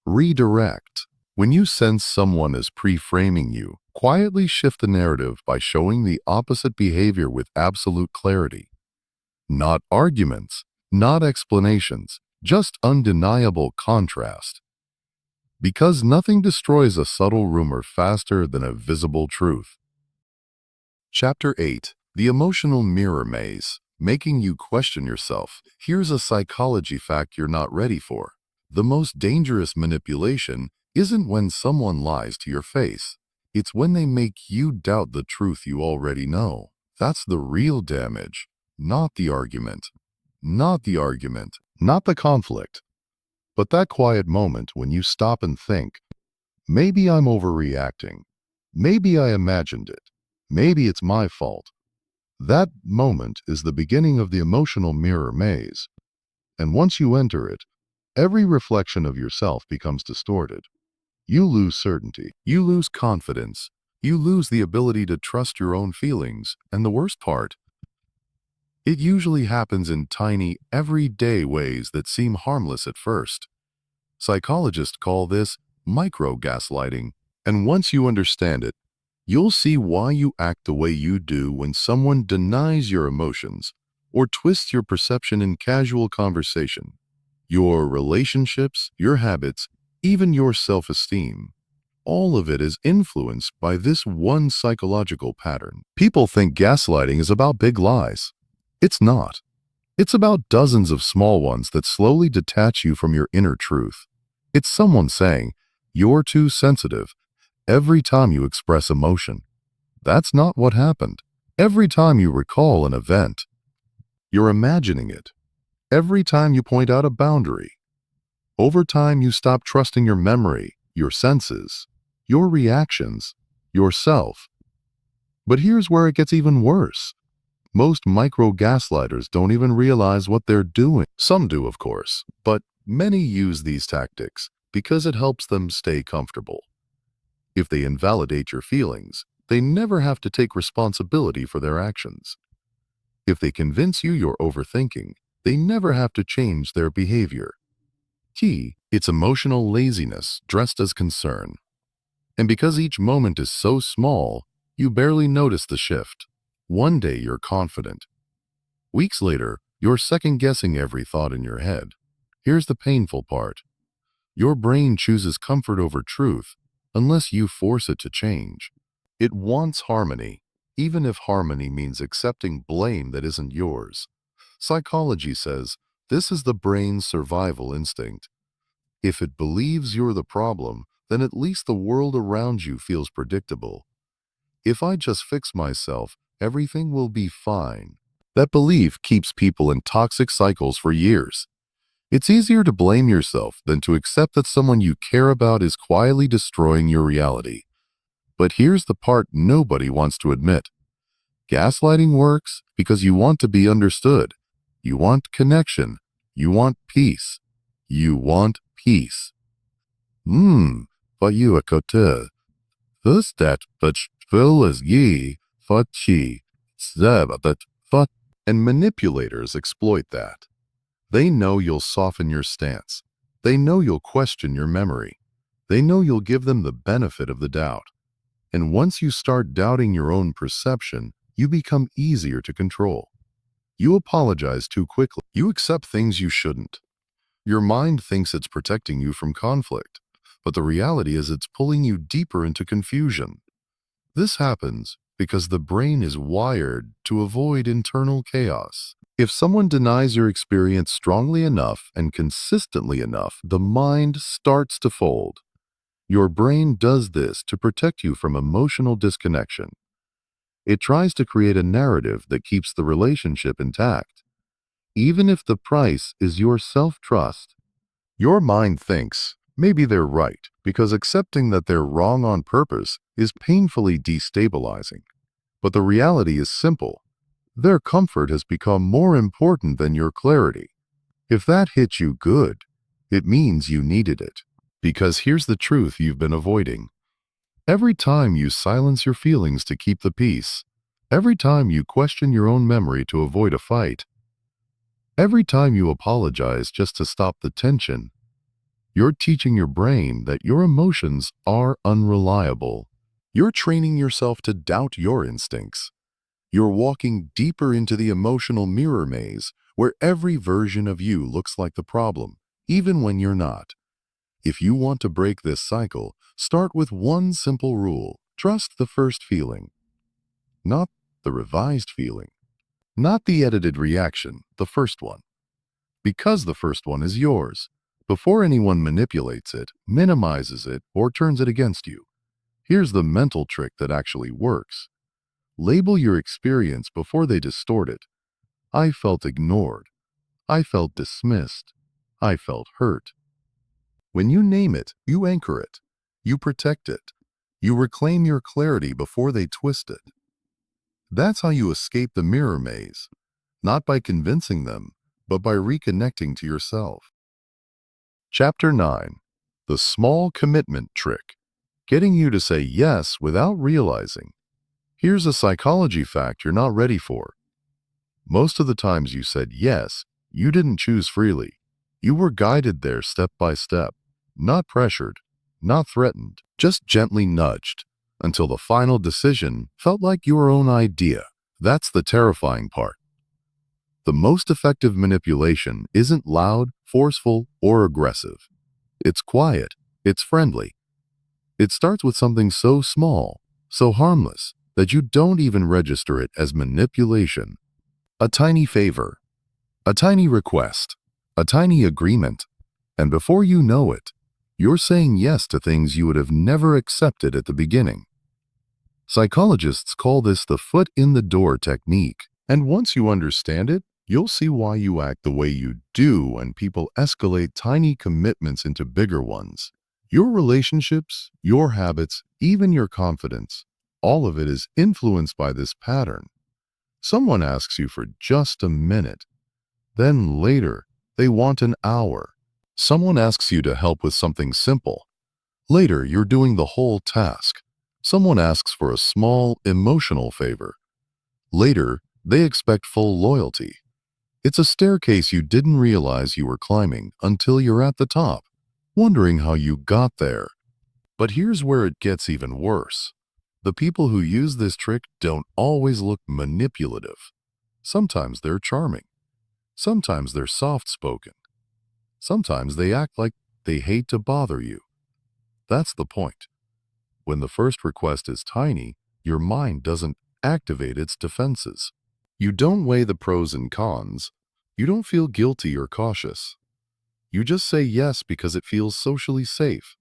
Redirect. When you sense someone is pre-framing you, quietly shift the narrative by showing the opposite behavior with absolute clarity. Not arguments, not explanations, just undeniable contrast. Because nothing destroys a subtle rumor faster than a visible truth. Chapter 8. The Emotional Mirror Maze. Making you question yourself. Here's a psychology fact you're not ready for. The most dangerous manipulation isn't when someone lies to your face. It's when they make you doubt the truth you already know. That's the real damage, not the argument. Not the argument, not the conflict, but that quiet moment when you stop and think, maybe I'm overreacting. Maybe I imagined it. Maybe it's my fault. That moment is the beginning of the emotional mirror maze. And once you enter it, every reflection of yourself becomes distorted. You lose certainty. You lose confidence. You lose the ability to trust your own feelings. And the worst part, it usually happens in tiny, everyday ways that seem harmless at first. Psychologists call this micro-gaslighting. And once you understand it, you'll see why you act the way you do when someone denies your emotions or twists your perception in casual conversation. Your relationships, your habits, even your self-esteem. All of it is influenced by this one psychological pattern. People think gaslighting is about big lies. It's not. It's about dozens of small ones that slowly detach you from your inner truth. It's someone saying, "You're too sensitive," every time you express emotion. That's not what happened. Every time you recall an event, you're imagining it. Every time you point out a boundary, over time you stop trusting your memory, your senses, your reactions, yourself. But here's where it gets even worse. Most micro-gaslighters don't even realize what they're doing. Some do, of course, but many use these tactics because it helps them stay comfortable. If they invalidate your feelings, they never have to take responsibility for their actions. If they convince you you're overthinking, they never have to change their behavior. Key, it's emotional laziness dressed as concern. And because each moment is so small, you barely notice the shift. One day you're confident. Weeks later, you're second-guessing every thought in your head. Here's the painful part. Your brain chooses comfort over truth unless you force it to change. It wants harmony, even if harmony means accepting blame that isn't yours. Psychology says this is the brain's survival instinct. If it believes you're the problem, then at least the world around you feels predictable. If I just fix myself, everything will be fine. That belief keeps people in toxic cycles for years. It's easier to blame yourself than to accept that someone you care about is quietly destroying your reality. But here's the part nobody wants to admit. Gaslighting works because you want to be understood. You want connection. You want peace. You want peace. Vad you côté. Thus that but will as ye, fat chi, that fat. And manipulators exploit that. They know you'll soften your stance. They know you'll question your memory. They know you'll give them the benefit of the doubt. And once you start doubting your own perception, you become easier to control. You apologize too quickly. You accept things you shouldn't. Your mind thinks it's protecting you from conflict, but the reality is it's pulling you deeper into confusion. This happens because the brain is wired to avoid internal chaos. If someone denies your experience strongly enough and consistently enough, the mind starts to fold. Your brain does this to protect you from emotional disconnection. It tries to create a narrative that keeps the relationship intact, even if the price is your self-trust. Your mind thinks, maybe they're right, because accepting that they're wrong on purpose is painfully destabilizing. But the reality is simple. Their comfort has become more important than your clarity. If that hits you good, it means you needed it. Because here's the truth you've been avoiding. Every time you silence your feelings to keep the peace, every time you question your own memory to avoid a fight, every time you apologize just to stop the tension, you're teaching your brain that your emotions are unreliable. You're training yourself to doubt your instincts. You're walking deeper into the emotional mirror maze where every version of you looks like the problem, even when you're not. If you want to break this cycle, start with one simple rule. Trust the first feeling, not the revised feeling. Not the edited reaction, the first one. Because the first one is yours. Before anyone manipulates it, minimizes it, or turns it against you. Here's the mental trick that actually works. Label your experience before they distort it. I felt ignored. I felt dismissed. I felt hurt. When you name it, you anchor it. You protect it. You reclaim your clarity before they twist it. That's how you escape the mirror maze, not by convincing them, but by reconnecting to yourself. Chapter 9. The Small Commitment Trick. Getting you to say yes without realizing. Here's a psychology fact you're not ready for. Most of the times you said yes, you didn't choose freely. You were guided there step by step, not pressured, not threatened, just gently nudged, until the final decision felt like your own idea. That's the terrifying part. The most effective manipulation isn't loud, forceful, or aggressive. It's quiet. It's friendly. It starts with something so small, so harmless, that you don't even register it as manipulation. A tiny favor, a tiny request, a tiny agreement, and before you know it, you're saying yes to things you would have never accepted at the beginning. Psychologists call this the foot in the door technique, and once you understand it, you'll see why you act the way you do when people escalate tiny commitments into bigger ones. Your relationships, your habits, even your confidence, all of it is influenced by this pattern. Someone asks you for just a minute. Then later, they want an hour. Someone asks you to help with something simple. Later, you're doing the whole task. Someone asks for a small, emotional favor. Later, they expect full loyalty. It's a staircase you didn't realize you were climbing until you're at the top, wondering how you got there. But here's where it gets even worse. The people who use this trick don't always look manipulative. Sometimes they're charming. Sometimes they're soft-spoken. Sometimes they act like they hate to bother you. That's the point. When the first request is tiny, your mind doesn't activate its defenses. You don't weigh the pros and cons. You don't feel guilty or cautious. You just say yes because it feels socially safe.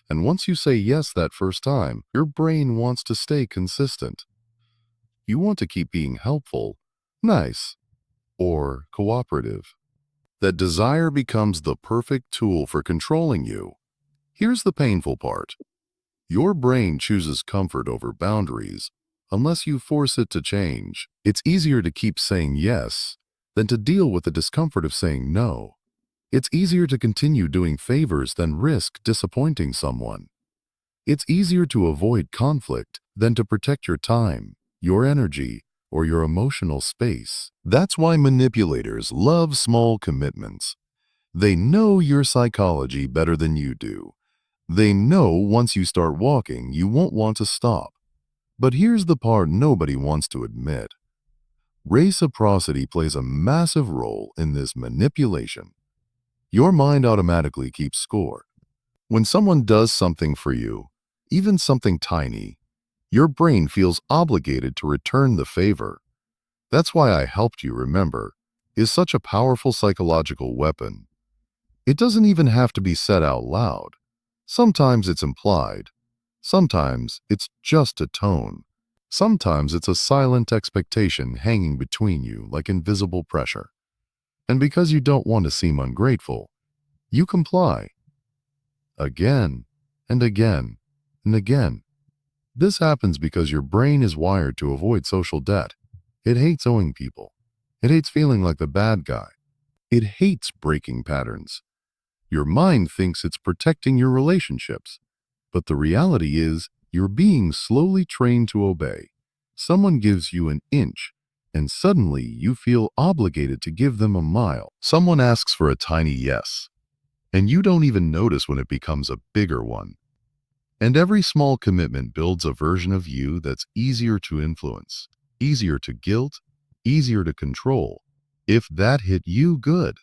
And once you say yes that first time, your brain wants to stay consistent. You want to keep being helpful, nice, or cooperative. That desire becomes the perfect tool for controlling you. Here's the painful part. Your brain chooses comfort over boundaries unless you force it to change. It's easier to keep saying yes than to deal with the discomfort of saying no. It's easier to continue doing favors than risk disappointing someone. It's easier to avoid conflict than to protect your time, your energy, or your emotional space. That's why manipulators love small commitments. They know your psychology better than you do. They know once you start walking, you won't want to stop. But here's the part nobody wants to admit. Reciprocity plays a massive role in this manipulation. Your mind automatically keeps score. When someone does something for you, even something tiny, your brain feels obligated to return the favor. That's why I helped you remember is such a powerful psychological weapon. It doesn't even have to be said out loud. Sometimes it's implied. Sometimes it's just a tone. Sometimes it's a silent expectation hanging between you like invisible pressure. And because you don't want to seem ungrateful, you comply. Again and again and again. This happens because your brain is wired to avoid social debt. It hates owing people. It hates feeling like the bad guy. It hates breaking patterns. Your mind thinks it's protecting your relationships, but the reality is you're being slowly trained to obey. Someone gives you an inch, and suddenly you feel obligated to give them a mile. Someone asks for a tiny yes, and you don't even notice when it becomes a bigger one. And every small commitment builds a version of you that's easier to influence, easier to guilt, easier to control. If that hit you good,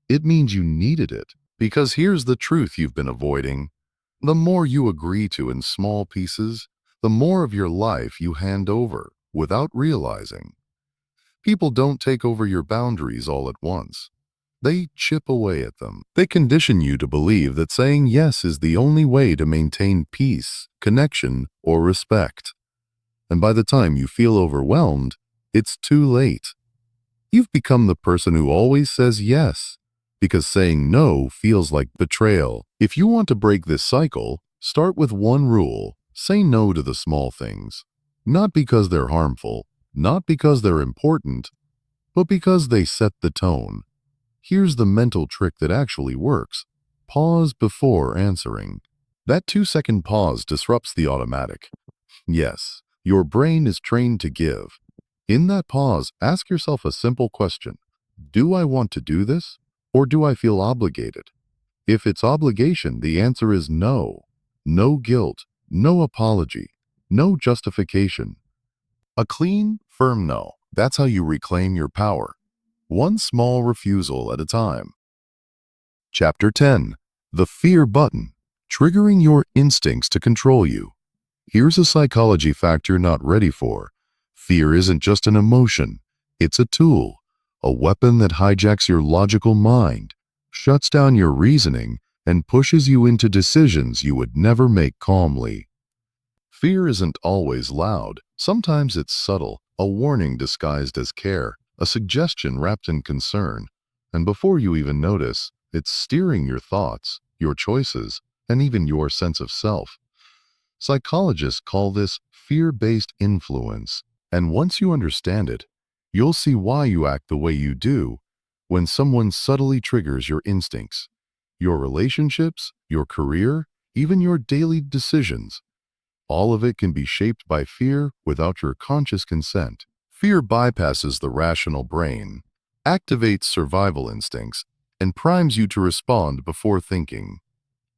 it means you needed it. Because here's the truth you've been avoiding. The more you agree to in small pieces, the more of your life you hand over without realizing. People don't take over your boundaries all at once. They chip away at them. They condition you to believe that saying yes is the only way to maintain peace, connection, or respect. And by the time you feel overwhelmed, it's too late. You've become the person who always says yes, because saying no feels like betrayal. If you want to break this cycle, start with one rule: say no to the small things. Not because they're harmful, not because they're important, but because they set the tone. Here's the mental trick that actually works. Pause before answering. That 2-second pause disrupts the automatic. Yes, your brain is trained to give. In that pause, ask yourself a simple question. Do I want to do this, or do I feel obligated? If it's obligation, the answer is no. No guilt, no apology, no justification. A clean, firm no. That's how you reclaim your power. One small refusal at a time. Chapter 10. The Fear Button. Triggering your instincts to control you. Here's a psychology fact you're not ready for. Fear isn't just an emotion. It's a tool, a weapon that hijacks your logical mind, shuts down your reasoning, and pushes you into decisions you would never make calmly. Fear isn't always loud. Sometimes it's subtle, a warning disguised as care, a suggestion wrapped in concern. And before you even notice, it's steering your thoughts, your choices, and even your sense of self. Psychologists call this fear-based influence, and once you understand it, you'll see why you act the way you do when someone subtly triggers your instincts, your relationships, your career, even your daily decisions. All of it can be shaped by fear without your conscious consent. Fear bypasses the rational brain, activates survival instincts, and primes you to respond before thinking.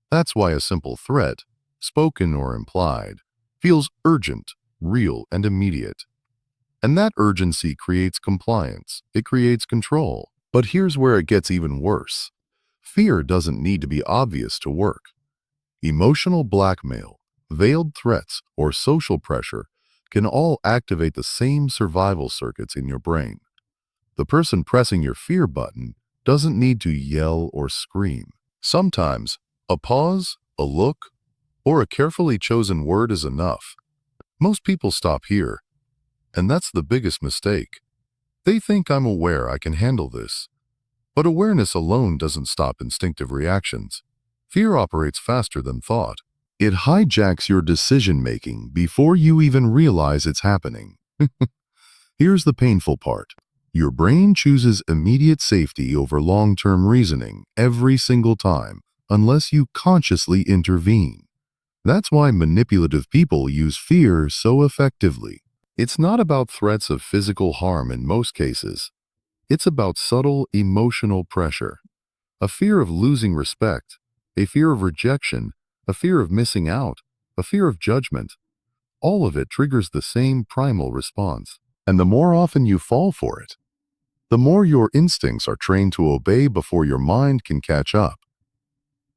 That's why a simple threat, spoken or implied, feels urgent, real, and immediate. And that urgency creates compliance. It creates control. But here's where it gets even worse. Fear doesn't need to be obvious to work. Emotional blackmail, veiled threats, or social pressure can all activate the same survival circuits in your brain. The person pressing your fear button doesn't need to yell or scream. Sometimes, a pause, a look, or a carefully chosen word is enough. Most people stop here, and that's the biggest mistake. They think I'm aware I can handle this. But awareness alone doesn't stop instinctive reactions. Fear operates faster than thought. It hijacks your decision-making before you even realize it's happening. Here's the painful part. Your brain chooses immediate safety over long-term reasoning every single time, unless you consciously intervene. That's why manipulative people use fear so effectively. It's not about threats of physical harm in most cases. It's about subtle emotional pressure. A fear of losing respect, a fear of rejection, a fear of missing out, a fear of judgment. All of it triggers the same primal response. And the more often you fall for it, the more your instincts are trained to obey before your mind can catch up.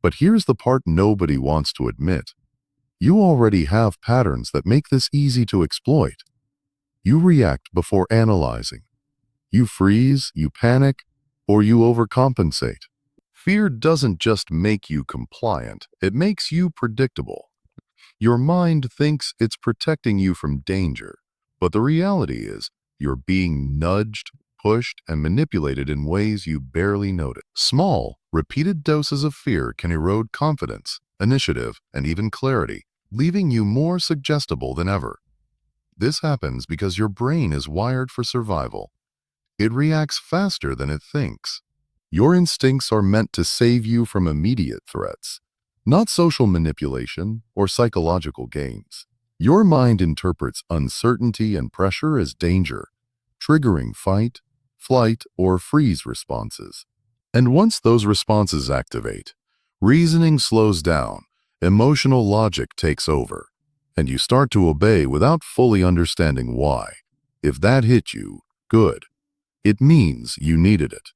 But here's the part nobody wants to admit. You already have patterns that make this easy to exploit. You react before analyzing. You freeze, you panic, or you overcompensate. Fear doesn't just make you compliant, it makes you predictable. Your mind thinks it's protecting you from danger, but the reality is you're being nudged, pushed, and manipulated in ways you barely notice. Small, repeated doses of fear can erode confidence, initiative, and even clarity, leaving you more suggestible than ever. This happens because your brain is wired for survival. It reacts faster than it thinks. Your instincts are meant to save you from immediate threats, not social manipulation or psychological gains. Your mind interprets uncertainty and pressure as danger, triggering fight, flight, or freeze responses. And once those responses activate, reasoning slows down, emotional logic takes over, and you start to obey without fully understanding why. If that hit you, good. It means you needed it.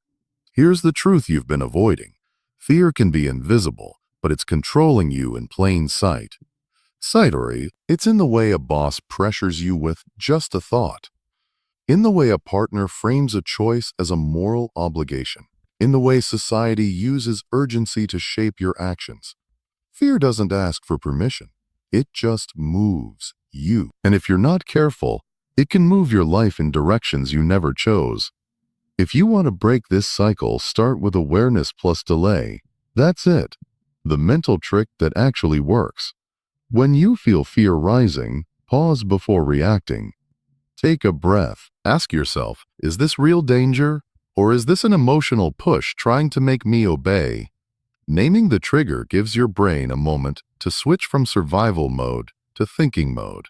Here's the truth you've been avoiding. Fear can be invisible, but it's controlling you in plain sight. It's in the way a boss pressures you with just a thought. In the way a partner frames a choice as a moral obligation. In the way society uses urgency to shape your actions. Fear doesn't ask for permission. It just moves you. And if you're not careful, it can move your life in directions you never chose. If you want to break this cycle, start with awareness plus delay. That's it. The mental trick that actually works. When you feel fear rising, pause before reacting. Take a breath. Ask yourself, is this real danger? Or is this an emotional push trying to make me obey? Naming the trigger gives your brain a moment to switch from survival mode to thinking mode.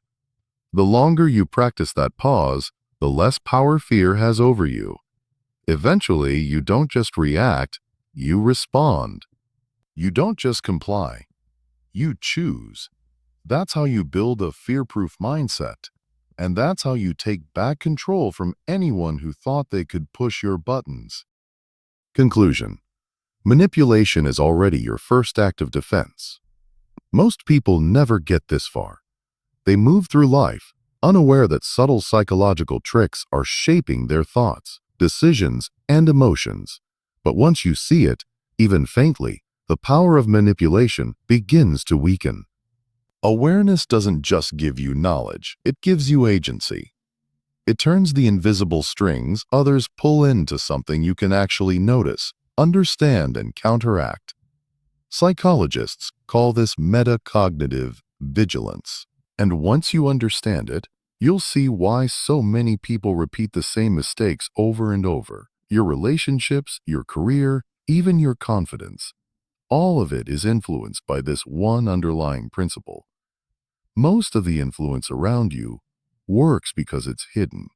The longer you practice that pause, the less power fear has over you. Eventually, you don't just react, you respond. You don't just comply, you choose. That's how you build a fear-proof mindset. And that's how you take back control from anyone who thought they could push your buttons. Conclusion. Manipulation is already your first act of defense. Most people never get this far. They move through life, unaware that subtle psychological tricks are shaping their thoughts, decisions, and emotions. But once you see it, even faintly, the power of manipulation begins to weaken. Awareness doesn't just give you knowledge, it gives you agency. It turns the invisible strings others pull into something you can actually notice, understand, and counteract. Psychologists call this metacognitive vigilance. And once you understand it, you'll see why so many people repeat the same mistakes over and over. Your relationships, your career, even your confidence. All of it is influenced by this one underlying principle. Most of the influence around you works because it's hidden.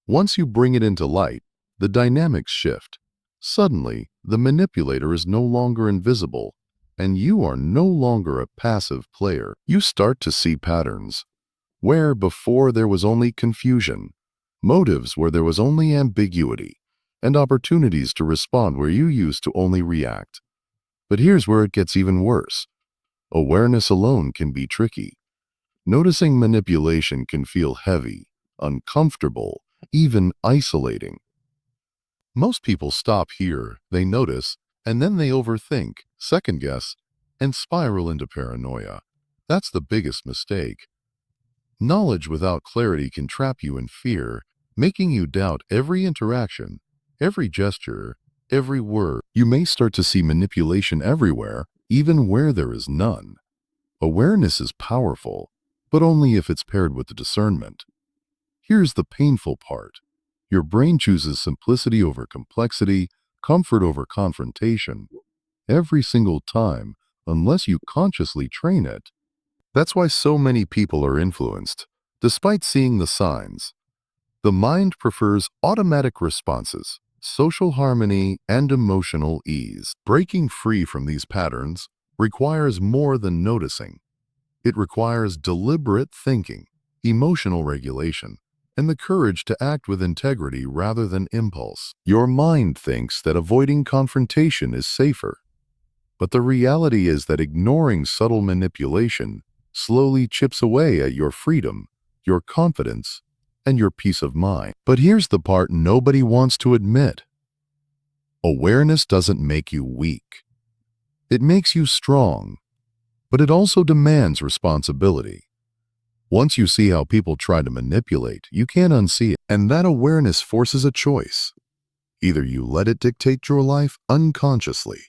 Once you bring it into light, the dynamics shift. Suddenly, the manipulator is no longer invisible, and you are no longer a passive player. You start to see patterns, where before there was only confusion, motives where there was only ambiguity, and opportunities to respond where you used to only react. But here's where it gets even worse. Awareness alone can be tricky. Noticing manipulation can feel heavy, uncomfortable, even isolating. Most people stop here, they notice, and then they overthink, second-guess, and spiral into paranoia. That's the biggest mistake. Knowledge without clarity can trap you in fear, making you doubt every interaction, every gesture, every word. You may start to see manipulation everywhere, even where there is none. Awareness is powerful, but only if it's paired with the discernment. Here's the painful part. Your brain chooses simplicity over complexity, comfort over confrontation, every single time, unless you consciously train it. That's why so many people are influenced, despite seeing the signs. The mind prefers automatic responses, social harmony, and emotional ease. Breaking free from these patterns requires more than noticing. It requires deliberate thinking, emotional regulation, and the courage to act with integrity rather than impulse. Your mind thinks that avoiding confrontation is safer. But the reality is that ignoring subtle manipulation slowly chips away at your freedom, your confidence, and your peace of mind. But here's the part nobody wants to admit. Awareness doesn't make you weak. It makes you strong, but it also demands responsibility. Once you see how people try to manipulate, you can't unsee it. And that awareness forces a choice. Either you let it dictate your life unconsciously,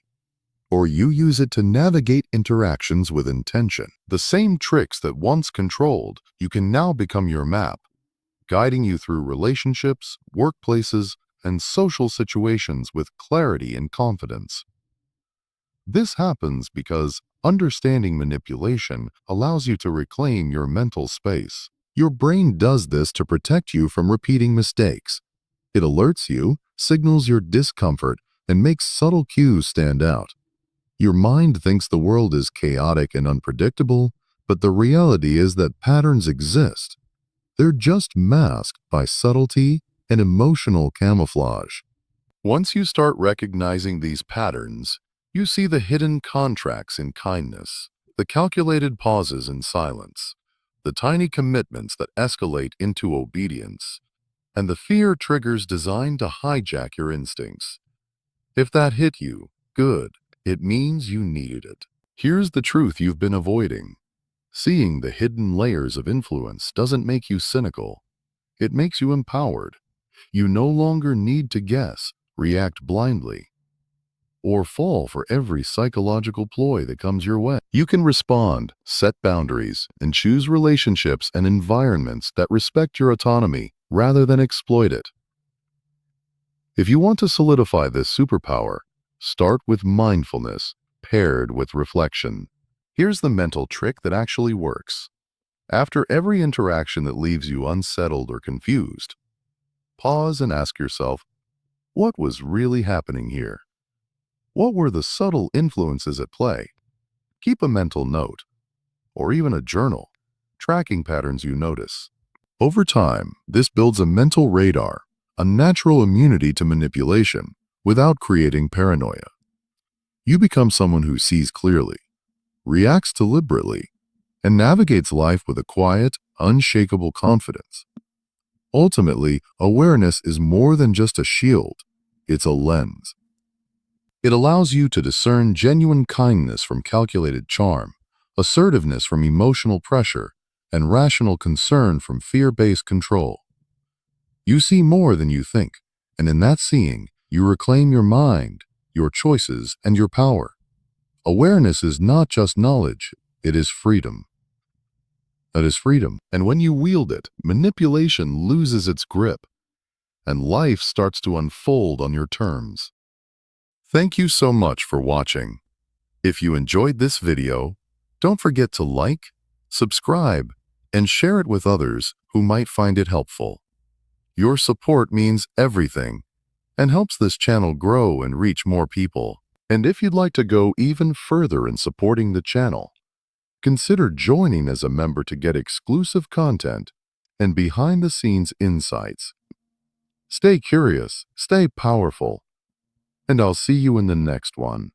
or you use it to navigate interactions with intention. The same tricks that once controlled, you can now become your map, guiding you through relationships, workplaces, and social situations with clarity and confidence. This happens because understanding manipulation allows you to reclaim your mental space. Your brain does this to protect you from repeating mistakes. It alerts you, signals your discomfort, and makes subtle cues stand out. Your mind thinks the world is chaotic and unpredictable, but the reality is that patterns exist. They're just masked by subtlety and emotional camouflage. Once you start recognizing these patterns, you see the hidden contracts in kindness, the calculated pauses in silence, the tiny commitments that escalate into obedience, and the fear triggers designed to hijack your instincts. If that hit you, good. It means you needed it. Here's the truth you've been avoiding. Seeing the hidden layers of influence doesn't make you cynical. It makes you empowered. You no longer need to guess, react blindly, or fall for every psychological ploy that comes your way. You can respond, set boundaries, and choose relationships and environments that respect your autonomy rather than exploit it. If you want to solidify this superpower, start with mindfulness paired with reflection. Here's the mental trick that actually works. After every interaction that leaves you unsettled or confused, pause and ask yourself, what was really happening here? What were the subtle influences at play? Keep a mental note, or even a journal, tracking patterns you notice. Over time, this builds a mental radar, a natural immunity to manipulation, without creating paranoia. You become someone who sees clearly, reacts deliberately, and navigates life with a quiet, unshakable confidence. Ultimately, awareness is more than just a shield, it's a lens. It allows you to discern genuine kindness from calculated charm, assertiveness from emotional pressure, and rational concern from fear-based control. You see more than you think, and in that seeing, you reclaim your mind, your choices, and your power. Awareness is not just knowledge, it is freedom. That is freedom. And when you wield it, manipulation loses its grip, and life starts to unfold on your terms. Thank you so much for watching. If you enjoyed this video, don't forget to like, subscribe, and share it with others who might find it helpful. Your support means everything and helps this channel grow and reach more people. And if you'd like to go even further in supporting the channel, consider joining as a member to get exclusive content and behind-the-scenes insights. Stay curious, stay powerful, and I'll see you in the next one.